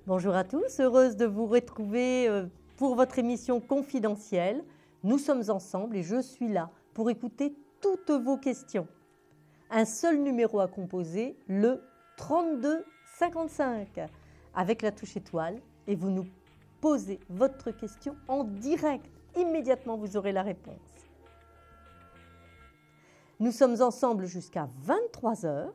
Bonjour à tous, heureuse de vous retrouver pour votre émission confidentielle. Nous sommes ensemble et je suis là pour écouter toutes vos questions. Un seul numéro à composer, le 3255, avec la touche étoile, et vous nous posez votre question en direct. Immédiatement, vous aurez la réponse. Nous sommes ensemble jusqu'à 23 h.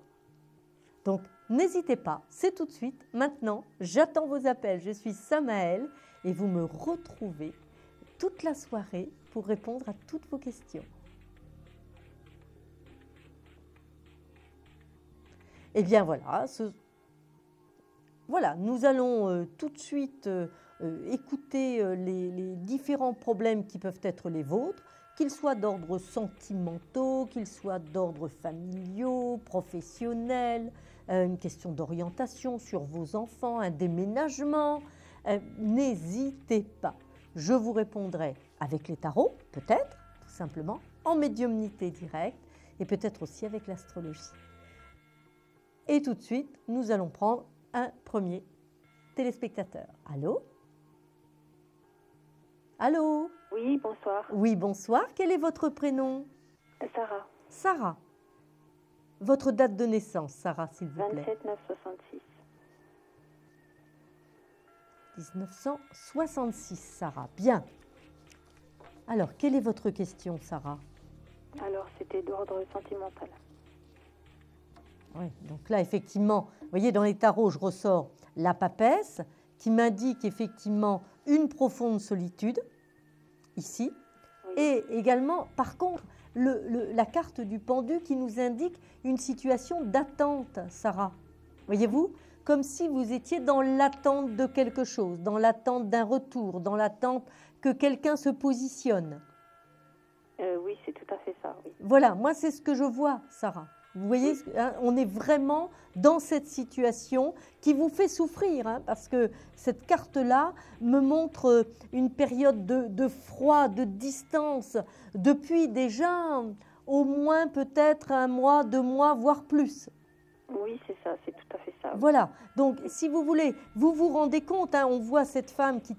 Donc, n'hésitez pas, c'est tout de suite. Maintenant, j'attends vos appels. Je suis Samaëlle et vous me retrouvez toute la soirée pour répondre à toutes vos questions. Eh bien voilà, nous allons tout de suite écouter les différents problèmes qui peuvent être les vôtres, qu'ils soient d'ordre sentimentaux, qu'ils soient d'ordre familiaux, professionnels, une question d'orientation sur vos enfants, un déménagement. N'hésitez pas. Je vous répondrai avec les tarots, peut-être, tout simplement, en médiumnité directe et peut-être aussi avec l'astrologie. Et tout de suite, nous allons prendre un premier téléspectateur. Allô? Allô? Oui, bonsoir. Oui, bonsoir. Quel est votre prénom? Sarah. Sarah. Votre date de naissance, Sarah, s'il vous plaît. 27 9 66. 1966, Sarah. Bien. Alors, quelle est votre question, Sarah? Alors, c'était d'ordre sentimental. Oui, donc là, effectivement, vous voyez, dans les tarots, je ressors la papesse qui m'indique effectivement une profonde solitude, ici, oui. Et également, par contre, la carte du pendu qui nous indique une situation d'attente, Sarah. Voyez-vous, comme si vous étiez dans l'attente de quelque chose, dans l'attente d'un retour, dans l'attente que quelqu'un se positionne. Oui, c'est tout à fait ça, oui. Voilà, moi c'est ce que je vois, Sarah. Vous voyez, hein, on est vraiment dans cette situation qui vous fait souffrir, hein, parce que cette carte-là me montre une période de froid, de distance, depuis déjà au moins peut-être 1 mois, 2 mois, voire plus. Oui, c'est ça, c'est tout à fait ça. Oui. Voilà, donc si vous voulez, vous vous rendez compte, hein, on voit cette femme qui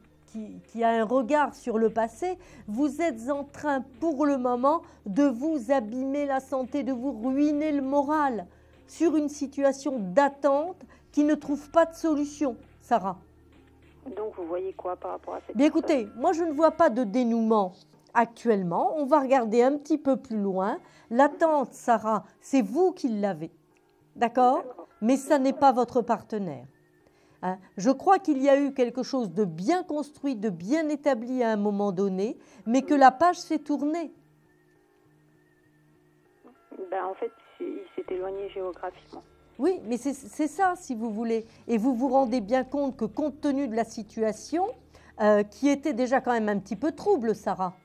a un regard sur le passé, vous êtes en train pour le moment de vous abîmer la santé, de vous ruiner le moral sur une situation d'attente qui ne trouve pas de solution, Sarah. Donc vous voyez quoi par rapport à cette Bien écoutez, moi je ne vois pas de dénouement actuellement, on va regarder un petit peu plus loin. L'attente, Sarah, c'est vous qui l'avez, d'accord? Mais ça n'est pas votre partenaire. Hein, je crois qu'il y a eu quelque chose de bien construit, de bien établi à un moment donné, mais que la page s'est tournée. Ben, en fait, il s'est éloigné géographiquement. Oui, mais c'est ça, si vous voulez. Et vous vous rendez bien compte que compte tenu de la situation, qui était déjà quand même un petit peu trouble, Sarah,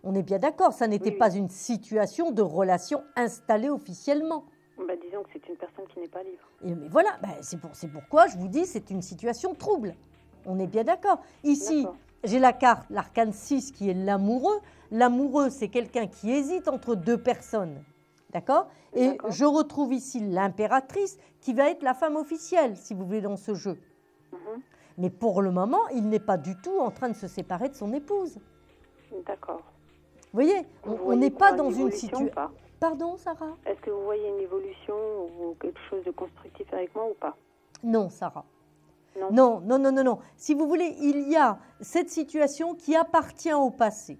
on est bien d'accord, ça n'était pas une situation de relation installée officiellement. Bah, disons que c'est une personne qui n'est pas libre. Mais voilà, c'est pourquoi je vous dis c'est une situation trouble. On est bien d'accord. Ici, j'ai la carte, l'arcane 6 qui est l'amoureux. L'amoureux, c'est quelqu'un qui hésite entre 2 personnes. D'accord? Et je retrouve ici l'impératrice qui va être la femme officielle, si vous voulez, dans ce jeu. Mais pour le moment, il n'est pas du tout en train de se séparer de son épouse. D'accord. Vous voyez, on n'est pas dans une situation... Pardon, Sarah? Est-ce que vous voyez une évolution ou quelque chose de constructif avec moi ou pas? Non, Sarah. Non. Non. Si vous voulez, il y a cette situation qui appartient au passé.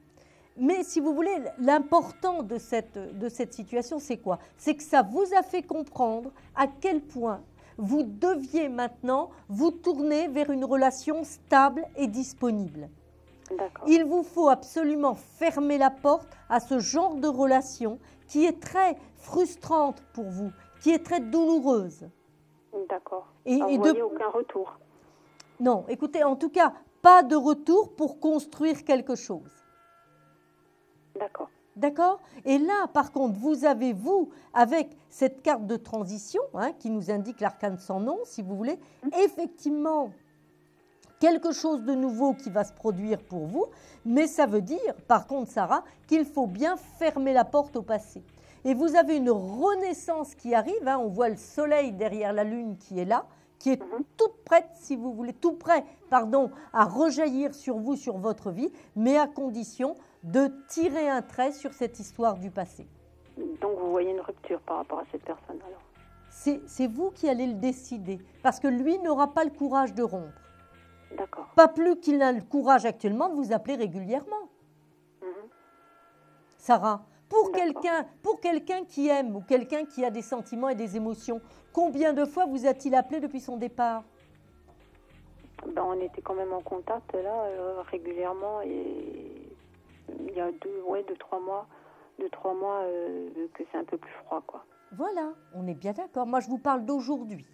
Mais si vous voulez, l'important de cette situation, c'est quoi? C'est que ça vous a fait comprendre à quel point vous deviez maintenant vous tourner vers une relation stable et disponible. D'accord. Il vous faut absolument fermer la porte à ce genre de relation qui est très frustrante pour vous, qui est très douloureuse. D'accord. Et Alors, vous voyez aucun retour. Non, écoutez, en tout cas, pas de retour pour construire quelque chose. D'accord. D'accord? Et là, par contre, vous avez, avec cette carte de transition, qui nous indique l'arcane sans nom, si vous voulez, effectivement, quelque chose de nouveau qui va se produire pour vous, mais ça veut dire, par contre, Sarah, qu'il faut bien fermer la porte au passé. Et vous avez une renaissance qui arrive, on voit le soleil derrière la lune qui est là, qui est toute prête, si vous voulez, tout prêt, à rejaillir sur vous, sur votre vie, mais à condition de tirer un trait sur cette histoire du passé. Donc vous voyez une rupture par rapport à cette personne alors? C'est vous qui allez le décider, parce que lui n'aura pas le courage de rompre. D'accord. Pas plus qu'il n'a le courage actuellement de vous appeler régulièrement. Sarah, pour quelqu'un qui aime ou quelqu'un qui a des sentiments et des émotions, combien de fois vous a-t-il appelé depuis son départ? Ben, on était quand même en contact là régulièrement, et il y a 2-3 mois que c'est un peu plus froid, quoi. Voilà, on est bien d'accord. Moi, je vous parle d'aujourd'hui.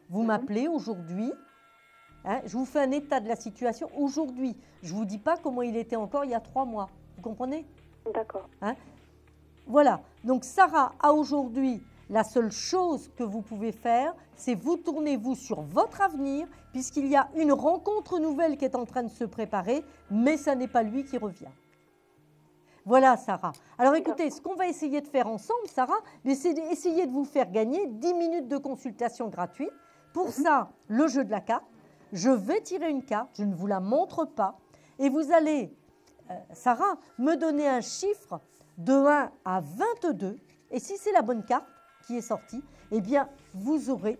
Vous m'appelez aujourd'hui. Je vous fais un état de la situation aujourd'hui. Je ne vous dis pas comment il était encore il y a 3 mois. Vous comprenez? D'accord. Voilà. Donc, Sarah, à aujourd'hui, la seule chose que vous pouvez faire, c'est vous tourner, vous, sur votre avenir, puisqu'il y a une rencontre nouvelle qui est en train de se préparer, mais ça n'est pas lui qui revient. Voilà, Sarah. Alors, écoutez, ce qu'on va essayer de faire ensemble, Sarah, c'est d'essayer de vous faire gagner 10 minutes de consultation gratuite. Pour ça, le jeu de la carte, je vais tirer une carte, je ne vous la montre pas, et vous allez, Sarah, me donner un chiffre de 1 à 22, et si c'est la bonne carte qui est sortie, eh bien, vous aurez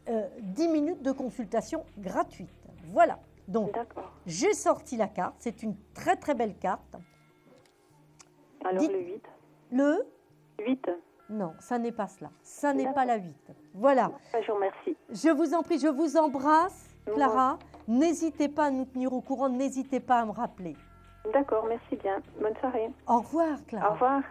10 minutes de consultation gratuite. Voilà. Donc, j'ai sorti la carte, c'est une très très belle carte. Alors le 8. Le 8. Non, ça n'est pas cela. Ça n'est pas la 8. Voilà. Je vous remercie. Je vous en prie, je vous embrasse, Clara. N'hésitez pas à nous tenir au courant, n'hésitez pas à me rappeler. D'accord, merci bien. Bonne soirée. Au revoir, Clara. Au revoir.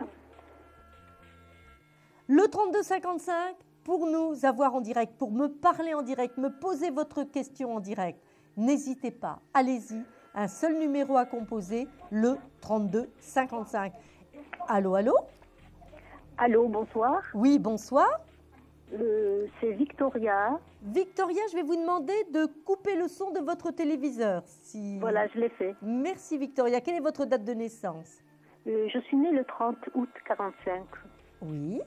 Le 3255, pour nous avoir en direct, pour me parler en direct, me poser votre question en direct, n'hésitez pas, allez-y. Un seul numéro à composer, le 3255. Allô, allô? Allô, bonsoir. Oui, bonsoir. C'est Victoria. Victoria, je vais vous demander de couper le son de votre téléviseur. Voilà, je l'ai fait. Merci Victoria. Quelle est votre date de naissance? Je suis née le 30 août 45. Oui.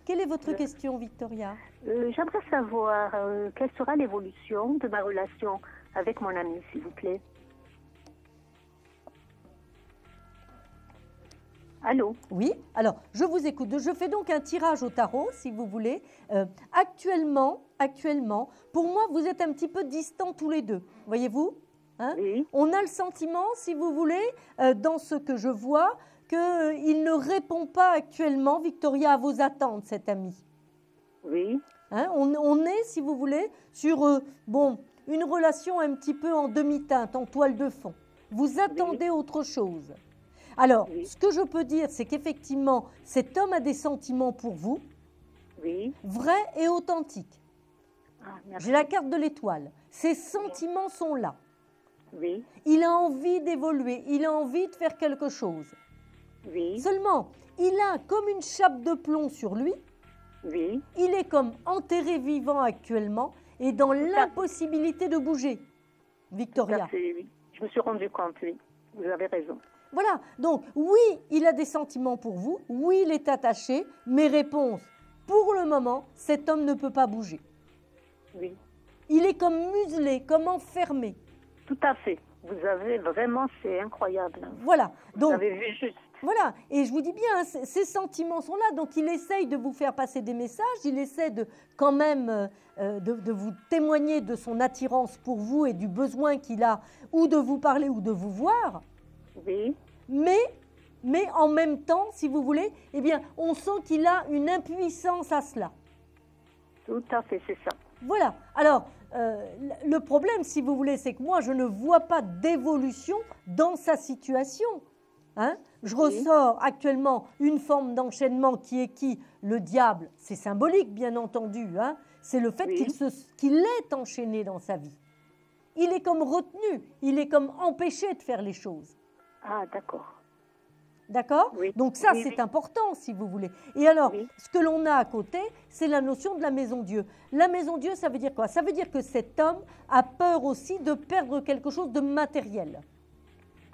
Quelle est votre question, Victoria? J'aimerais savoir quelle sera l'évolution de ma relation avec mon ami, s'il vous plaît. Allô? Oui, alors je vous écoute. Je fais donc un tirage au tarot, si vous voulez. Actuellement, pour moi, vous êtes un petit peu distants tous les deux, voyez-vous? Oui. On a le sentiment, si vous voulez, dans ce que je vois, qu'il ne répond pas actuellement, Victoria, à vos attentes, cet ami. Oui. On est, si vous voulez, sur une relation un petit peu en demi-teinte, en toile de fond. Vous attendez autre chose. Alors, ce que je peux dire, c'est qu'effectivement, cet homme a des sentiments pour vous, vrais et authentiques. J'ai la carte de l'étoile. Ces sentiments sont là. Oui. Il a envie d'évoluer, il a envie de faire quelque chose. Oui. Seulement, il a comme une chape de plomb sur lui. Oui. Il est comme enterré vivant actuellement et dans l'impossibilité de bouger. Victoria. Oui. Je me suis rendu compte, oui. Vous avez raison. Voilà, donc oui, il a des sentiments pour vous, oui, il est attaché, mais réponse, pour le moment, cet homme ne peut pas bouger. Oui. Il est comme muselé, comme enfermé. Tout à fait. Vous avez vraiment, c'est incroyable. Voilà. Donc, vous avez vu juste. Voilà, et je vous dis bien, ces sentiments sont là, donc il essaye de vous faire passer des messages, il essaie de quand même de vous témoigner de son attirance pour vous et du besoin qu'il a ou de vous parler ou de vous voir. Oui. Mais en même temps, si vous voulez, eh bien, on sent qu'il a une impuissance à cela. Tout à fait, c'est ça. Voilà. Alors, le problème, si vous voulez, c'est que moi, je ne vois pas d'évolution dans sa situation. Hein? Je ressors actuellement une forme d'enchaînement qui est qui? Le diable, c'est symbolique, bien entendu. Hein? C'est le fait qu'il est enchaîné dans sa vie. Il est comme retenu, il est comme empêché de faire les choses. Ah, d'accord. D'accord? Oui. Donc ça, Oui, c'est oui. important, si vous voulez. Et alors, Oui. ce que l'on a à côté, c'est la notion de la maison Dieu. La maison Dieu, ça veut dire quoi? Ça veut dire que cet homme a peur aussi de perdre quelque chose de matériel.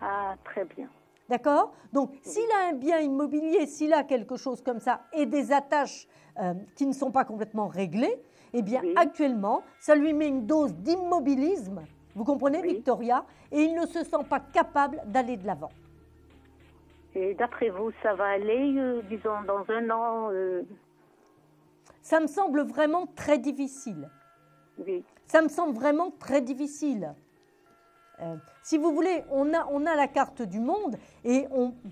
Ah, très bien. D'accord? Donc, s'il a un bien immobilier, s'il a quelque chose comme ça et des attaches qui ne sont pas complètement réglées, eh bien, Oui. actuellement, ça lui met une dose d'immobilisme, vous comprenez, Oui. Victoria, et il ne se sent pas capable d'aller de l'avant. Et d'après vous, ça va aller, disons, dans un an Ça me semble vraiment très difficile. Oui. Ça me semble vraiment très difficile. Si vous voulez, on a la carte du monde et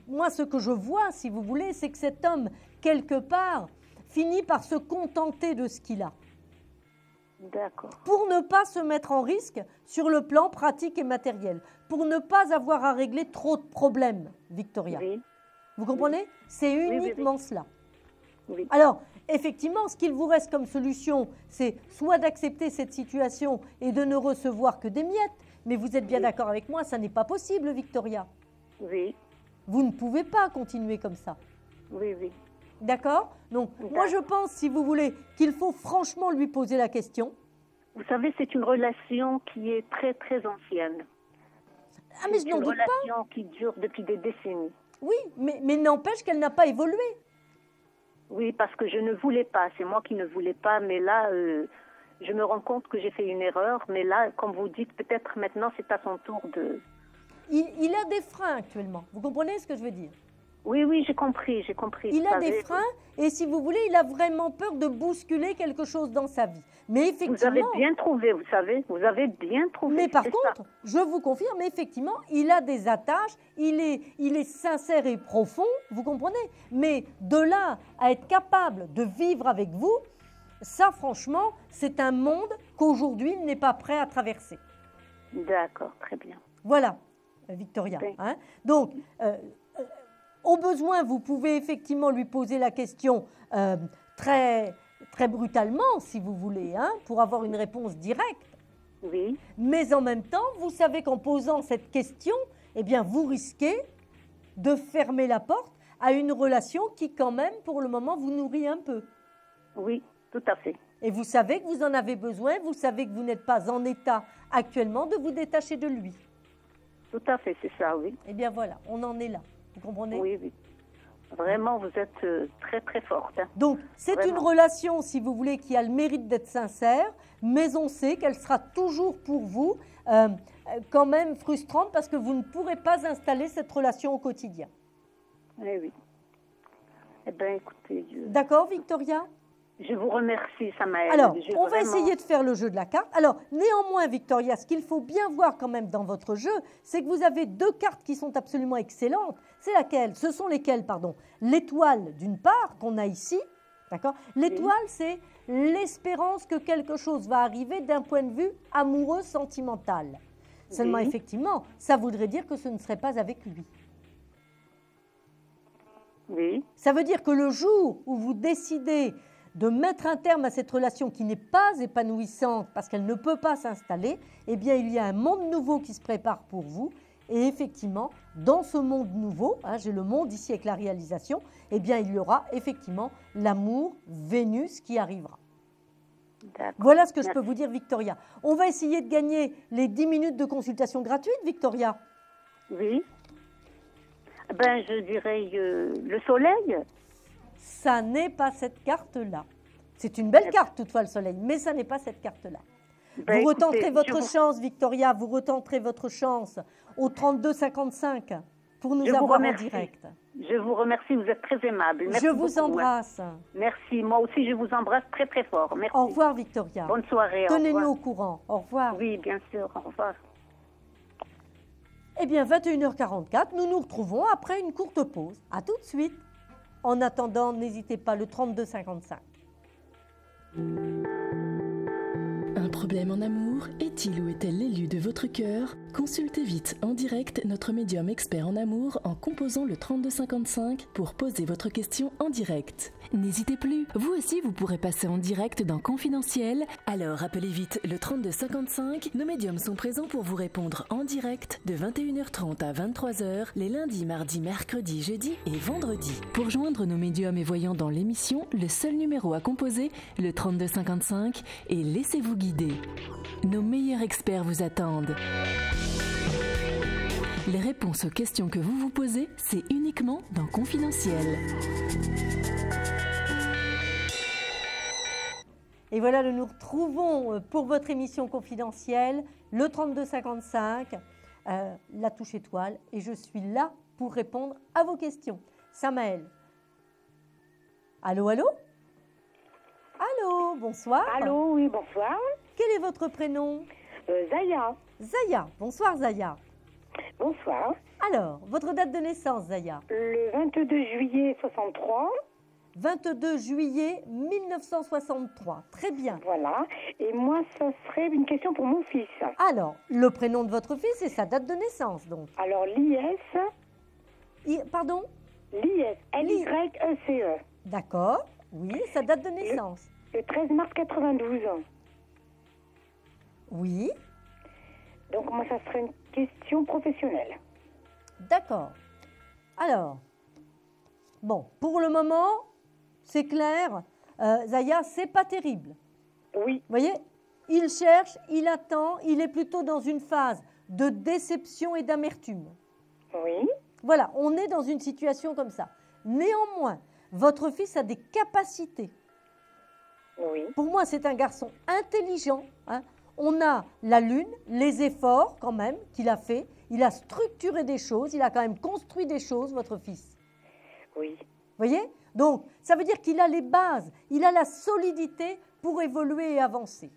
moi, ce que je vois, si vous voulez, c'est que cet homme, quelque part, finit par se contenter de ce qu'il a. D'accord. Pour ne pas se mettre en risque sur le plan pratique et matériel. Pour ne pas avoir à régler trop de problèmes, Victoria. Oui. Vous comprenez? C'est oui, uniquement cela. Oui. Alors, effectivement, ce qu'il vous reste comme solution, c'est soit d'accepter cette situation et de ne recevoir que des miettes. Mais vous êtes bien Oui. d'accord avec moi, ça n'est pas possible, Victoria. Oui. Vous ne pouvez pas continuer comme ça. Oui, oui. D'accord? Donc, moi, je pense, si vous voulez, qu'il faut franchement lui poser la question. Vous savez, c'est une relation qui est très, très ancienne. Ah, mais je C'est n'en une doute pas. relation qui dure depuis des décennies. Oui, mais n'empêche qu'elle n'a pas évolué. Oui, parce que je ne voulais pas. C'est moi qui ne voulais pas. Mais là, je me rends compte que j'ai fait une erreur. Mais là, comme vous dites, peut-être maintenant, c'est à son tour de... Il a des freins actuellement. Vous comprenez ce que je veux dire? Oui, oui, j'ai compris, j'ai compris. Il vous a savez. des freins et si vous voulez, il a vraiment peur de bousculer quelque chose dans sa vie. Mais effectivement... Vous avez bien trouvé, vous savez. Vous avez bien trouvé. Mais par c'est contre, je vous confirme, effectivement, il a des attaches, il est sincère et profond, vous comprenez? Mais de là à être capable de vivre avec vous, ça franchement, c'est un monde qu'aujourd'hui il n'est pas prêt à traverser. D'accord, très bien. Voilà, Victoria. Oui. Hein? Donc, au besoin, vous pouvez effectivement lui poser la question très, très brutalement, si vous voulez, hein, pour avoir une réponse directe. Oui, Mais en même temps, vous savez qu'en posant cette question, eh bien, vous risquez de fermer la porte à une relation qui, quand même, pour le moment, vous nourrit un peu. oui, tout à fait. Et vous savez que vous en avez besoin, vous savez que vous n'êtes pas en état actuellement de vous détacher de lui. Tout à fait, c'est ça, oui. Eh bien, voilà, on en est là. Vous comprenez? Oui, oui. Vraiment, vous êtes très, très forte. Hein. Donc, c'est une Vraiment. relation, si vous voulez, qui a le mérite d'être sincère, mais on sait qu'elle sera toujours pour vous quand même frustrante parce que vous ne pourrez pas installer cette relation au quotidien. Oui, oui. Eh bien, écoutez, D'accord, Victoria? je vous remercie, ça m'aide. Alors, Je on va vraiment- essayer de faire le jeu de la carte. Alors, néanmoins, Victoria, ce qu'il faut bien voir quand même dans votre jeu, c'est que vous avez deux cartes qui sont absolument excellentes. C'est laquelle? Ce sont lesquelles, pardon? L'étoile, d'une part, qu'on a ici. D'accord? L'étoile, c'est l'espérance que quelque chose va arriver d'un point de vue amoureux, sentimental. Seulement, Oui. effectivement, ça voudrait dire que ce ne serait pas avec lui. Oui, Ça veut dire que le jour où vous décidez de mettre un terme à cette relation qui n'est pas épanouissante parce qu'elle ne peut pas s'installer, eh bien, il y a un monde nouveau qui se prépare pour vous. Et effectivement, dans ce monde nouveau, hein, j'ai le monde ici avec la réalisation, eh bien, il y aura effectivement l'amour Vénus qui arrivera. d'accord. Voilà ce que je peux Merci. vous dire, Victoria. On va essayer de gagner les 10 minutes de consultation gratuite, Victoria. Oui. Ben, je dirais le soleil. Ça n'est pas cette carte-là. C'est une belle carte, toutefois, le soleil, mais ça n'est pas cette carte-là. Ben, Vous écoutez, retenterez votre je vous- chance, Victoria, vous retenterez votre chance au 32-55 pour nous Je vous avoir en remercie. direct. Je vous remercie, vous êtes très aimable. Merci Je vous beaucoup, hein. embrasse. Merci, moi aussi je vous embrasse très très fort. Merci. Au revoir, Victoria. Bonne soirée. au Tenez-nous revoir. au courant. Au revoir. Oui, bien sûr, au revoir. Eh bien, 21h44, nous nous retrouvons après une courte pause. À tout de suite. En attendant, n'hésitez pas, le 32-55. Un problème en amour? Est-il ou est-elle l'élu de votre cœur? Consultez vite en direct notre médium expert en amour en composant le 3255 pour poser votre question en direct. N'hésitez plus, vous aussi vous pourrez passer en direct dans Confidentiel. Alors appelez vite le 3255. Nos médiums sont présents pour vous répondre en direct de 21h30 à 23h les lundis, mardis, mercredis, jeudis et vendredis. Pour joindre nos médiums et voyants dans l'émission, le seul numéro à composer, le 3255, et laissez-vous guider. Nos meilleurs experts vous attendent. Les réponses aux questions que vous vous posez, c'est uniquement dans Confidentiel. Et voilà, nous nous retrouvons pour votre émission confidentielle, le 3255, la touche étoile, et je suis là pour répondre à vos questions. Samaël. Allô, allô? Allô, bonsoir. Allô, oui, bonsoir. Quel est votre prénom? Zaya. Zaya. Bonsoir, Zaya. Bonsoir. Alors, votre date de naissance, Zaya? Le 22 juillet 63. 22 juillet 1963. Très bien. Voilà. Et moi, ça serait une question pour mon fils. Alors, le prénom de votre fils et sa date de naissance, donc. Alors, l'IS. Pardon? L'IS. L-Y-E-C-E. D'accord. Oui, sa date de naissance. Le 13 mars 92. Oui. Donc, moi, ça serait une question professionnelle. D'accord. Alors, bon, pour le moment, c'est clair, Zaya, c'est pas terrible. Oui. Vous voyez, il cherche, il attend, il est plutôt dans une phase de déception et d'amertume. Oui. Voilà, on est dans une situation comme ça. Néanmoins, votre fils a des capacités. Oui. Pour moi, c'est un garçon intelligent. Hein. On a la lune, les efforts quand même qu'il a fait. Il a structuré des choses, il a quand même construit des choses, votre fils. Oui. Vous voyez? Donc, ça veut dire qu'il a les bases, il a la solidité pour évoluer et avancer.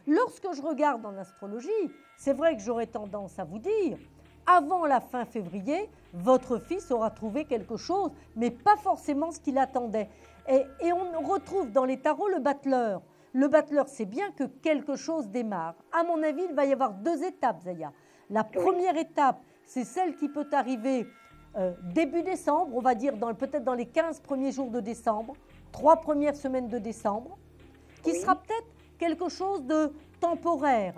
Lorsque je regarde dans l'astrologie, c'est vrai que j'aurais tendance à vous dire, avant la fin février, votre fils aura trouvé quelque chose, mais pas forcément ce qu'il attendait. Et on retrouve dans les tarots le battleur. Le battleur, c'est bien que quelque chose démarre. À mon avis, il va y avoir 2 étapes, Zaya. La première étape, c'est celle qui peut arriver début décembre, on va dire peut-être dans les 15 premiers jours de décembre, 3 premières semaines de décembre, qui sera peut-être quelque chose de temporaire,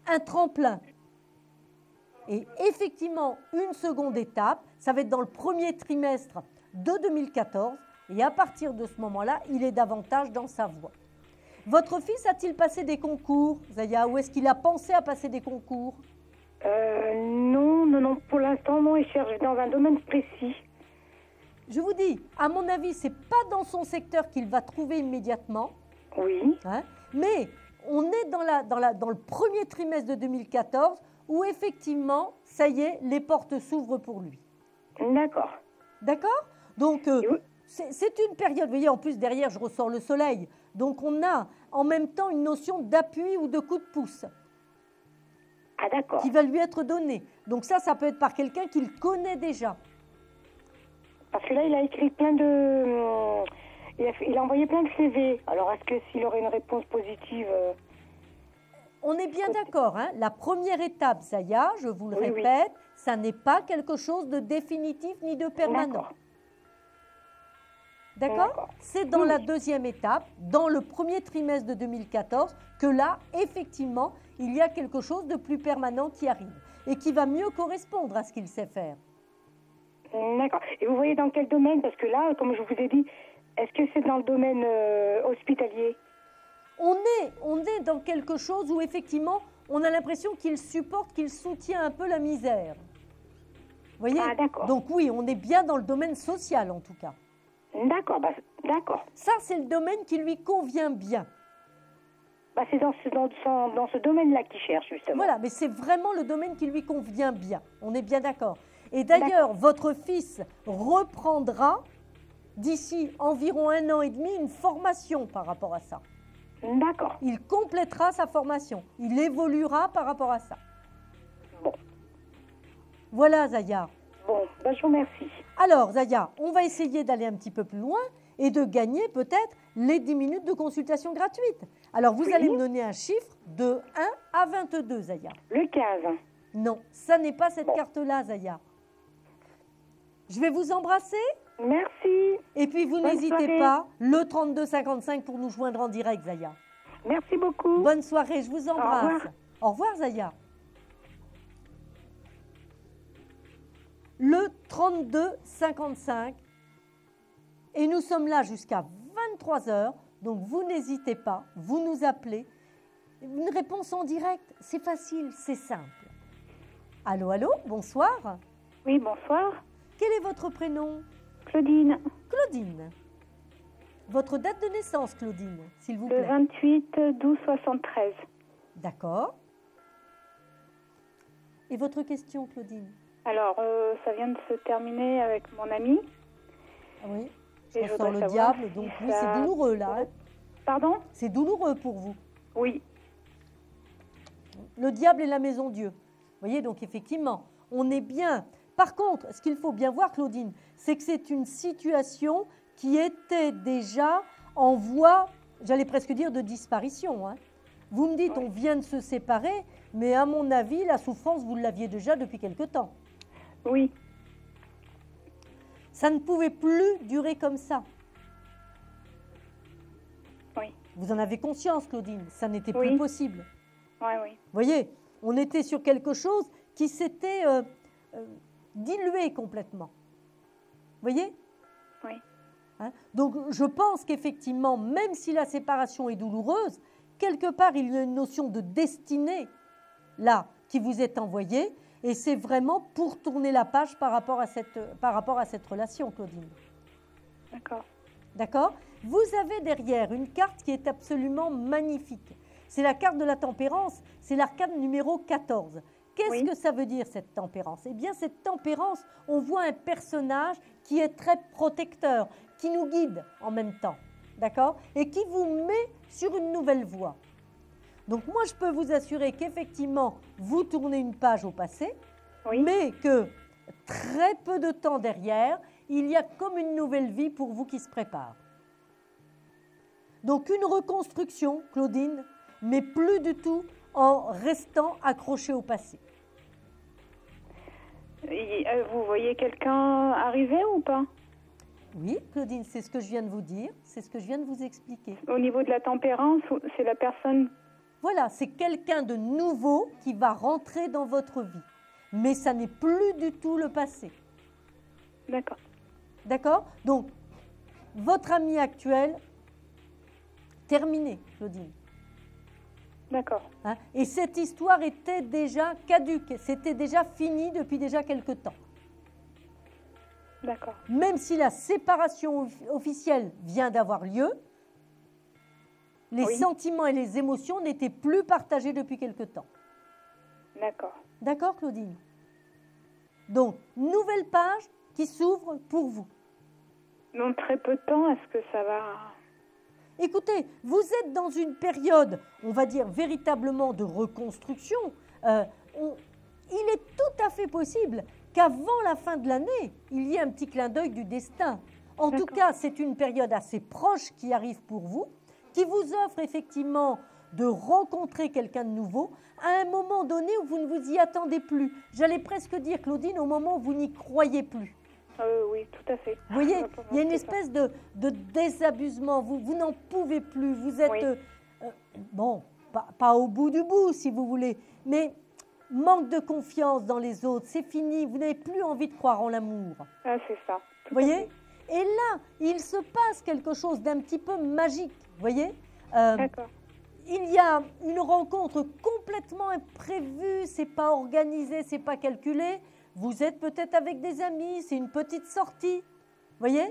un tremplin. Et effectivement, une seconde étape, ça va être dans le premier trimestre de 2014, et à partir de ce moment-là, il est davantage dans sa voie. Votre fils a-t-il passé des concours, Zaya, ou est-ce qu'il a pensé à passer des concours? Non, pour l'instant, non, il cherche dans un domaine précis. Je vous dis, à mon avis, ce n'est pas dans son secteur qu'il va trouver immédiatement. Oui. Hein, mais on est dans le premier trimestre de 2014 où effectivement, ça y est, les portes s'ouvrent pour lui. D'accord. D'accord? Donc, c'est une période, vous voyez, en plus derrière, je ressors le soleil. Donc, on a en même temps une notion d'appui ou de coup de pouce. Ah, d'accord. Qui va lui être donné. Donc ça peut être par quelqu'un qu'il connaît déjà. Parce que là, il a écrit plein de... il a envoyé plein de CV. Alors, est-ce que s'il aurait une réponse positive... On est bien d'accord, hein. La première étape, Zaya, je vous le répète, ça n'est pas quelque chose de définitif ni de permanent. D'accord? C'est dans la deuxième étape, dans le premier trimestre de 2014, que là, effectivement, il y a quelque chose de plus permanent qui arrive et qui va mieux correspondre à ce qu'il sait faire. D'accord. Et vous voyez dans quel domaine? Parce que là, comme je vous ai dit, est-ce que c'est dans le domaine hospitalier? On est dans quelque chose où, effectivement, on a l'impression qu'il supporte, qu'il soutient un peu la misère. Vous voyez? Ah, d'accord. Donc oui, on est bien dans le domaine social, en tout cas. D'accord, d'accord. Ça, c'est le domaine qui lui convient bien. C'est dans ce domaine-là qu'il cherche, justement. Voilà, mais c'est vraiment le domaine qui lui convient bien. On est bien d'accord. Et d'ailleurs, votre fils reprendra, d'ici environ 1 an et demi, une formation par rapport à ça. D'accord. Il complétera sa formation. Il évoluera par rapport à ça. Bon. Voilà, Zaya. Bon, je vous remercie. Alors, Zaya, on va essayer d'aller un petit peu plus loin et de gagner peut-être les 10 minutes de consultation gratuite. Alors, vous Oui. allez me donner un chiffre de 1 à 22, Zaya. Le 15. Non, ça n'est pas cette Bon. carte-là, Zaya. Je vais vous embrasser Merci. et puis vous Bonne n'hésitez soirée. pas, le 3255 pour nous joindre en direct, Zaya. Merci beaucoup. Bonne soirée, je vous embrasse. revoir. Au revoir, Zaya. Le 3255 et nous sommes là jusqu'à 23h, donc vous n'hésitez pas, vous nous appelez. Une réponse en direct, c'est facile, c'est simple. Allô, allô, bonsoir. Oui, bonsoir. Quel est votre prénom? Claudine, Claudine. Votre date de naissance, Claudine, s'il vous le plaît. 28/12/73. D'accord. Et votre question, Claudine? Alors, ça vient de se terminer avec mon ami. Ah oui, Et je je ressens voudrais le savoir diable, si donc oui, ça- c'est douloureux là. hein. Pardon? C'est douloureux pour vous. Oui. Le diable et la maison Dieu. Vous voyez, donc effectivement, on est bien. Par contre, ce qu'il faut bien voir, Claudine, c'est que c'est une situation qui était déjà en voie, j'allais presque dire, de disparition. hein. Vous me dites, on vient de se séparer, mais à mon avis, la souffrance, vous l'aviez déjà depuis quelque temps. Oui. Ça ne pouvait plus durer comme ça. Oui. Vous en avez conscience, Claudine, ça n'était plus Oui. possible. Oui, oui. Vous voyez, on était sur quelque chose qui s'était dilué complètement. Vous voyez? Oui. Hein? Donc, je pense qu'effectivement, même si la séparation est douloureuse, quelque part, il y a une notion de destinée, là, qui vous est envoyée, et c'est vraiment pour tourner la page par rapport à cette relation, Claudine. D'accord. D'accord? Vous avez derrière une carte qui est absolument magnifique. C'est la carte de la tempérance, c'est l'arcane numéro 14. Qu'est-ce Oui. que ça veut dire, cette tempérance? Eh bien, cette tempérance, on voit un personnage qui est très protecteur, qui nous guide en même temps, d'accord? Et qui vous met sur une nouvelle voie. Donc, moi, je peux vous assurer qu'effectivement, vous tournez une page au passé, Oui. mais que très peu de temps derrière, il y a comme une nouvelle vie pour vous qui se prépare. Donc, une reconstruction, Claudine, mais plus du tout en restant accroché au passé. Vous voyez quelqu'un arriver ou pas? Oui, Claudine, c'est ce que je viens de vous dire, c'est ce que je viens de vous expliquer. Au niveau de la tempérance, c'est la personne... Voilà, c'est quelqu'un de nouveau qui va rentrer dans votre vie. Mais ça n'est plus du tout le passé. D'accord. D'accord? Donc, votre ami actuel, terminé, Claudine. D'accord. Hein? Et cette histoire était déjà caduque, c'était déjà fini depuis déjà quelque temps. D'accord. Même si la séparation officielle vient d'avoir lieu, les Oui. sentiments et les émotions n'étaient plus partagés depuis quelque temps. D'accord. D'accord, Claudine? Donc, nouvelle page qui s'ouvre pour vous. Dans très peu de temps, est-ce que ça va... Écoutez, vous êtes dans une période, on va dire, véritablement de reconstruction. Il est tout à fait possible qu'avant la fin de l'année, il y ait un petit clin d'œil du destin. En tout D'accord. cas, c'est une période assez proche qui arrive pour vous, qui vous offre effectivement de rencontrer quelqu'un de nouveau à un moment donné où vous ne vous y attendez plus. J'allais presque dire, Claudine, au moment où vous n'y croyez plus. Oui, tout à fait. Vous voyez, Pour moi, il y a une c'est ça. espèce de désabusement. Vous n'en pouvez plus. Vous êtes, Oui. bon, pas au bout du bout, si vous voulez, mais manque de confiance dans les autres. C'est fini. Vous n'avez plus envie de croire en l'amour. Ah, c'est ça. Tout Vous à voyez? fait. Et là, il se passe quelque chose d'un petit peu magique. Vous voyez? D'accord. Il y a une rencontre complètement imprévue, c'est pas organisé, c'est pas calculé. Vous êtes peut-être avec des amis, c'est une petite sortie. Vous voyez?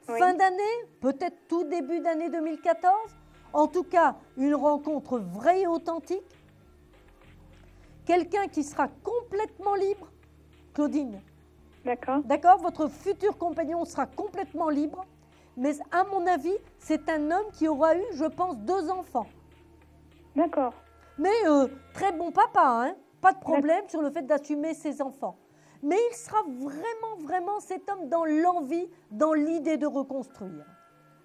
Oui. Fin d'année, peut-être tout début d'année 2014. En tout cas, une rencontre vraie et authentique. Quelqu'un qui sera complètement libre. Claudine, D'accord. d'accord? Votre futur compagnon sera complètement libre. Mais à mon avis, c'est un homme qui aura eu, je pense, 2 enfants. D'accord. Mais très bon papa, hein? Pas de problème sur le fait d'assumer ses enfants. Mais il sera vraiment, vraiment cet homme dans l'envie, dans l'idée de reconstruire.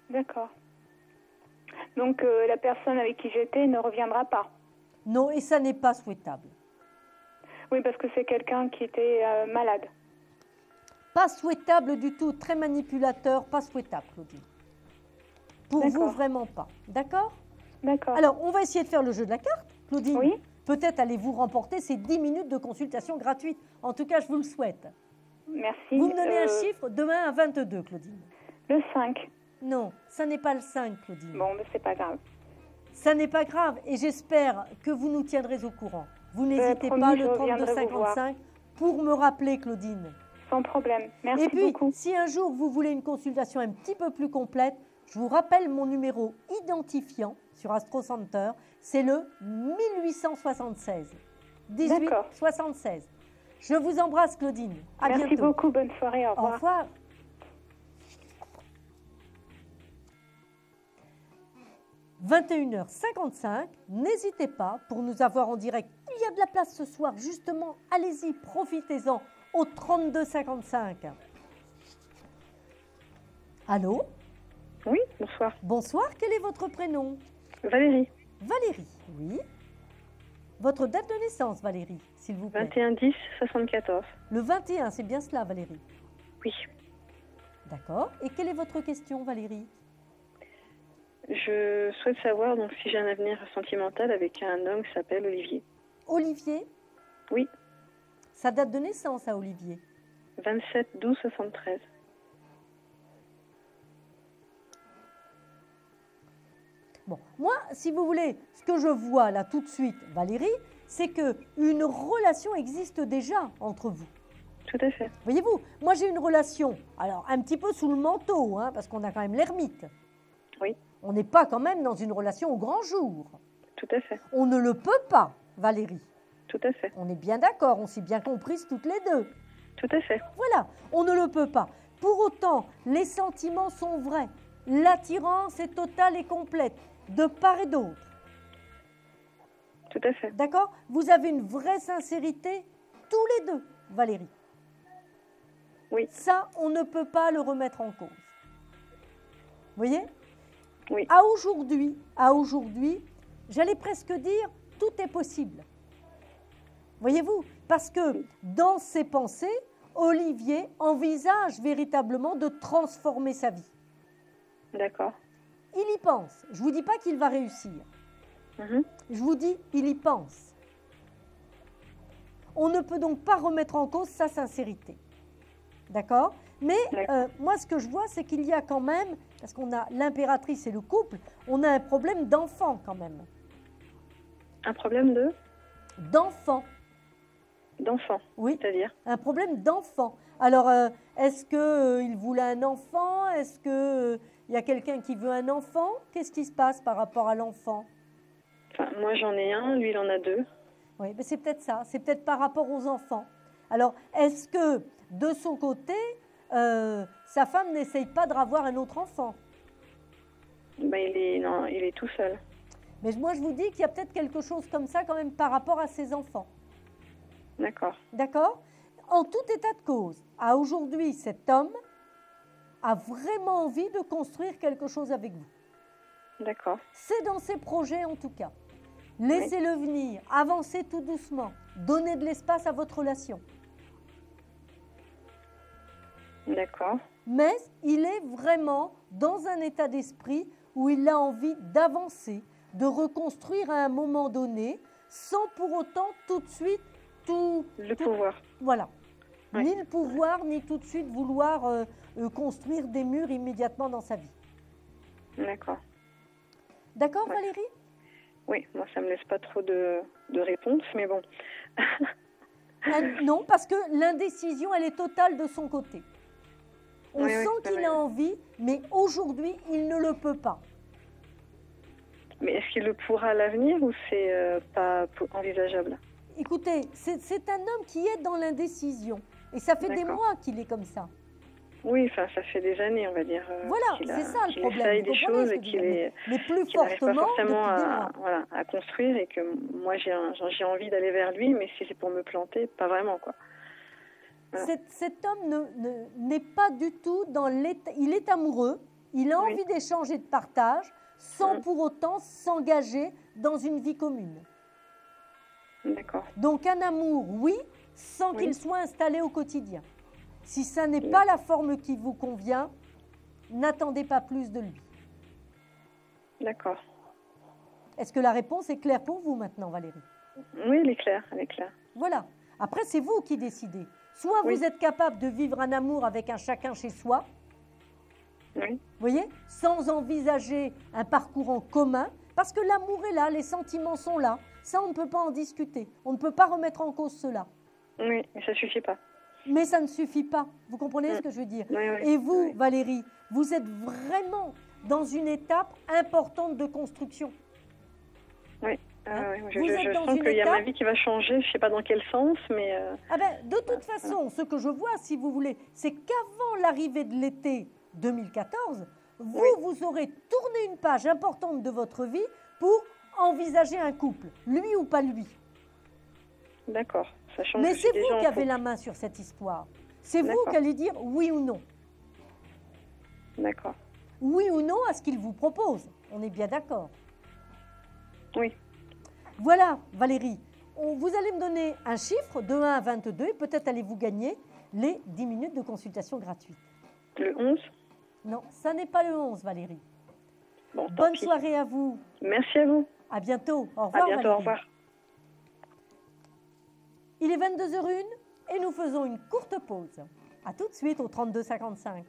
D'accord. Donc la personne avec qui j'étais ne reviendra pas. Non, et ça n'est pas souhaitable. Oui, parce que c'est quelqu'un qui était malade. Pas souhaitable du tout, très manipulateur, pas souhaitable, Claudine. Pour vous, D'accord. vraiment pas. D'accord? D'accord. Alors, on va essayer de faire le jeu de la carte, Claudine. Oui. Peut-être allez-vous remporter ces 10 minutes de consultation gratuite. En tout cas, je vous le souhaite. Merci. Vous me donnez un chiffre demain à 22, Claudine. Le 5. Non, ça n'est pas le 5, Claudine. Bon, mais c'est pas grave. Ça n'est pas grave et j'espère que vous nous tiendrez au courant. Vous n'hésitez promis, pas, je le reviendrai 32 vous voir. 55, pour me rappeler, Claudine. Sans problème. Merci Et puis, beaucoup. si un jour vous voulez une consultation un petit peu plus complète, je vous rappelle mon numéro identifiant sur Astro Center, c'est le 1876. 18 D'accord. 76. Je vous embrasse, Claudine. À Merci bientôt. beaucoup. Bonne soirée. Au Au revoir. revoir. « 21h55, n'hésitez pas pour nous avoir en direct. Il y a de la place ce soir, justement. Allez-y, profitez-en au 3255. Allô? Oui, bonsoir. Bonsoir, quel est votre prénom? Valérie, Valérie, oui. Votre date de naissance, Valérie, s'il vous plaît. 21-10-74. Le 21, c'est bien cela, Valérie. Oui. D'accord. Et quelle est votre question, Valérie? Je souhaite savoir donc si j'ai un avenir sentimental avec un homme qui s'appelle Olivier. Olivier? Oui, Sa date de naissance à Olivier? 27-12-73. Bon, moi, si vous voulez, ce que je vois là tout de suite, Valérie, c'est qu'une relation existe déjà entre vous. Tout à fait. Voyez-vous, moi j'ai une relation, alors un petit peu sous le manteau, hein, parce qu'on a quand même l'ermite. Oui. On n'est pas quand même dans une relation au grand jour. Tout à fait. On ne le peut pas, Valérie. Tout à fait. On est bien d'accord, on s'est bien comprises toutes les deux. Tout à fait. Voilà, on ne le peut pas. Pour autant, les sentiments sont vrais. L'attirance est totale et complète, de part et d'autre. Tout à fait. D'accord? Vous avez une vraie sincérité, tous les deux, Valérie. Oui. Ça, on ne peut pas le remettre en cause. Vous voyez? Oui. À aujourd'hui, j'allais presque dire, tout est possible. Voyez-vous? Parce que dans ses pensées, Olivier envisage véritablement de transformer sa vie. D'accord. Il y pense. Je ne vous dis pas qu'il va réussir. Mhm. Je vous dis, il y pense. On ne peut donc pas remettre en cause sa sincérité. D'accord? Mais moi, ce que je vois, c'est qu'il y a quand même, parce qu'on a l'impératrice et le couple, on a un problème d'enfant quand même. Un problème D'enfant. d'enfant. Oui. C'est-à-dire? Un problème d'enfant. Alors, est-ce qu'il voulait un enfant? Est-ce qu'il y a quelqu'un qui veut un enfant? Qu'est-ce qui se passe par rapport à l'enfant? Enfin, moi j'en ai un, lui il en a deux. Oui, mais c'est peut-être ça. C'est peut-être par rapport aux enfants. Alors, est-ce que, de son côté, sa femme n'essaye pas de ravoir un autre enfant? Ben, il est tout seul. Mais moi, je vous dis qu'il y a peut-être quelque chose comme ça quand même par rapport à ses enfants. D'accord. D'accord? En tout état de cause, à aujourd'hui, cet homme a vraiment envie de construire quelque chose avec vous. D'accord. C'est dans ses projets en tout cas. Laissez-le venir, avancez tout doucement, donnez de l'espace à votre relation. D'accord. Mais il est vraiment dans un état d'esprit où il a envie d'avancer, de reconstruire à un moment donné, sans pour autant tout de suite pouvoir. Voilà. Oui. Ni le pouvoir, ni tout de suite vouloir construire des murs immédiatement dans sa vie. D'accord. D'accord, Ouais. Valérie? Oui, moi ça me laisse pas trop de réponses, mais bon. Non, parce que l'indécision, elle est totale de son côté. On Oui, sent oui, qu'il oui. a envie, mais aujourd'hui, il ne le peut pas. Mais est-ce qu'il le pourra à l'avenir ou c'est pas envisageable? Écoutez, c'est un homme qui est dans l'indécision. Et ça fait des D'accord. mois qu'il est comme ça. Oui, enfin ça fait des années, on va dire. Voilà, qu'il c'est ça le qu'il problème. essaye Vous des comprenez choses ce et que je qu'il veux dire? est Mais plus qu'il n'arrive pas fortement forcément depuis des mois. à construire et que moi j'ai envie d'aller vers lui, mais si c'est pour me planter, pas vraiment quoi. Voilà. Cet homme n'est pas du tout dans l'état. Il est amoureux, il a Oui. envie d'échanger, de partage. sans pour autant s'engager dans une vie commune. D'accord. Donc un amour, oui, sans Oui. qu'il soit installé au quotidien. Si ça n'est pas la forme qui vous convient, n'attendez pas plus de lui. D'accord. Est-ce que la réponse est claire pour vous maintenant, Valérie? Oui, elle est claire, elle est claire. Voilà. Après, c'est vous qui décidez. Soit Oui. vous êtes capable de vivre un amour avec un chacun chez soi, Oui. vous voyez, sans envisager un parcours en commun, parce que l'amour est là, les sentiments sont là. Ça, on ne peut pas en discuter. On ne peut pas remettre en cause cela. Oui, mais ça suffit pas. Mais ça ne suffit pas. Vous comprenez ce que je veux dire? Oui, oui. Et vous, Oui. Valérie, vous êtes vraiment dans une étape importante de construction. Oui. Hein? Je Vous êtes dans sens une qu'il y a ma étape- vie qui va changer. Je sais pas dans quel sens, mais Ah ben, de toute façon, ce que je vois, si vous voulez, c'est qu'avant l'arrivée de l'été 2014, vous, Oui. vous aurez tourné une page importante de votre vie pour envisager un couple, lui ou pas lui. d'accord. Sachant Mais que je c'est suis déjà vous en qui avez couple. la main sur cette histoire. C'est vous D'accord. qui allez dire oui ou non. D'accord. Oui ou non à ce qu'il vous propose. On est bien d'accord. Oui. Voilà, Valérie. Vous allez me donner un chiffre de 1 à 22 et peut-être allez-vous gagner les 10 minutes de consultation gratuite. Le 11. Non, ça n'est pas le 11, Valérie. Bon, tant Bonne pis. soirée à vous. Merci à vous. À bientôt. Au À revoir, bientôt. Valérie. Au revoir. Il est 22h01 et nous faisons une courte pause. À tout de suite au 32 55.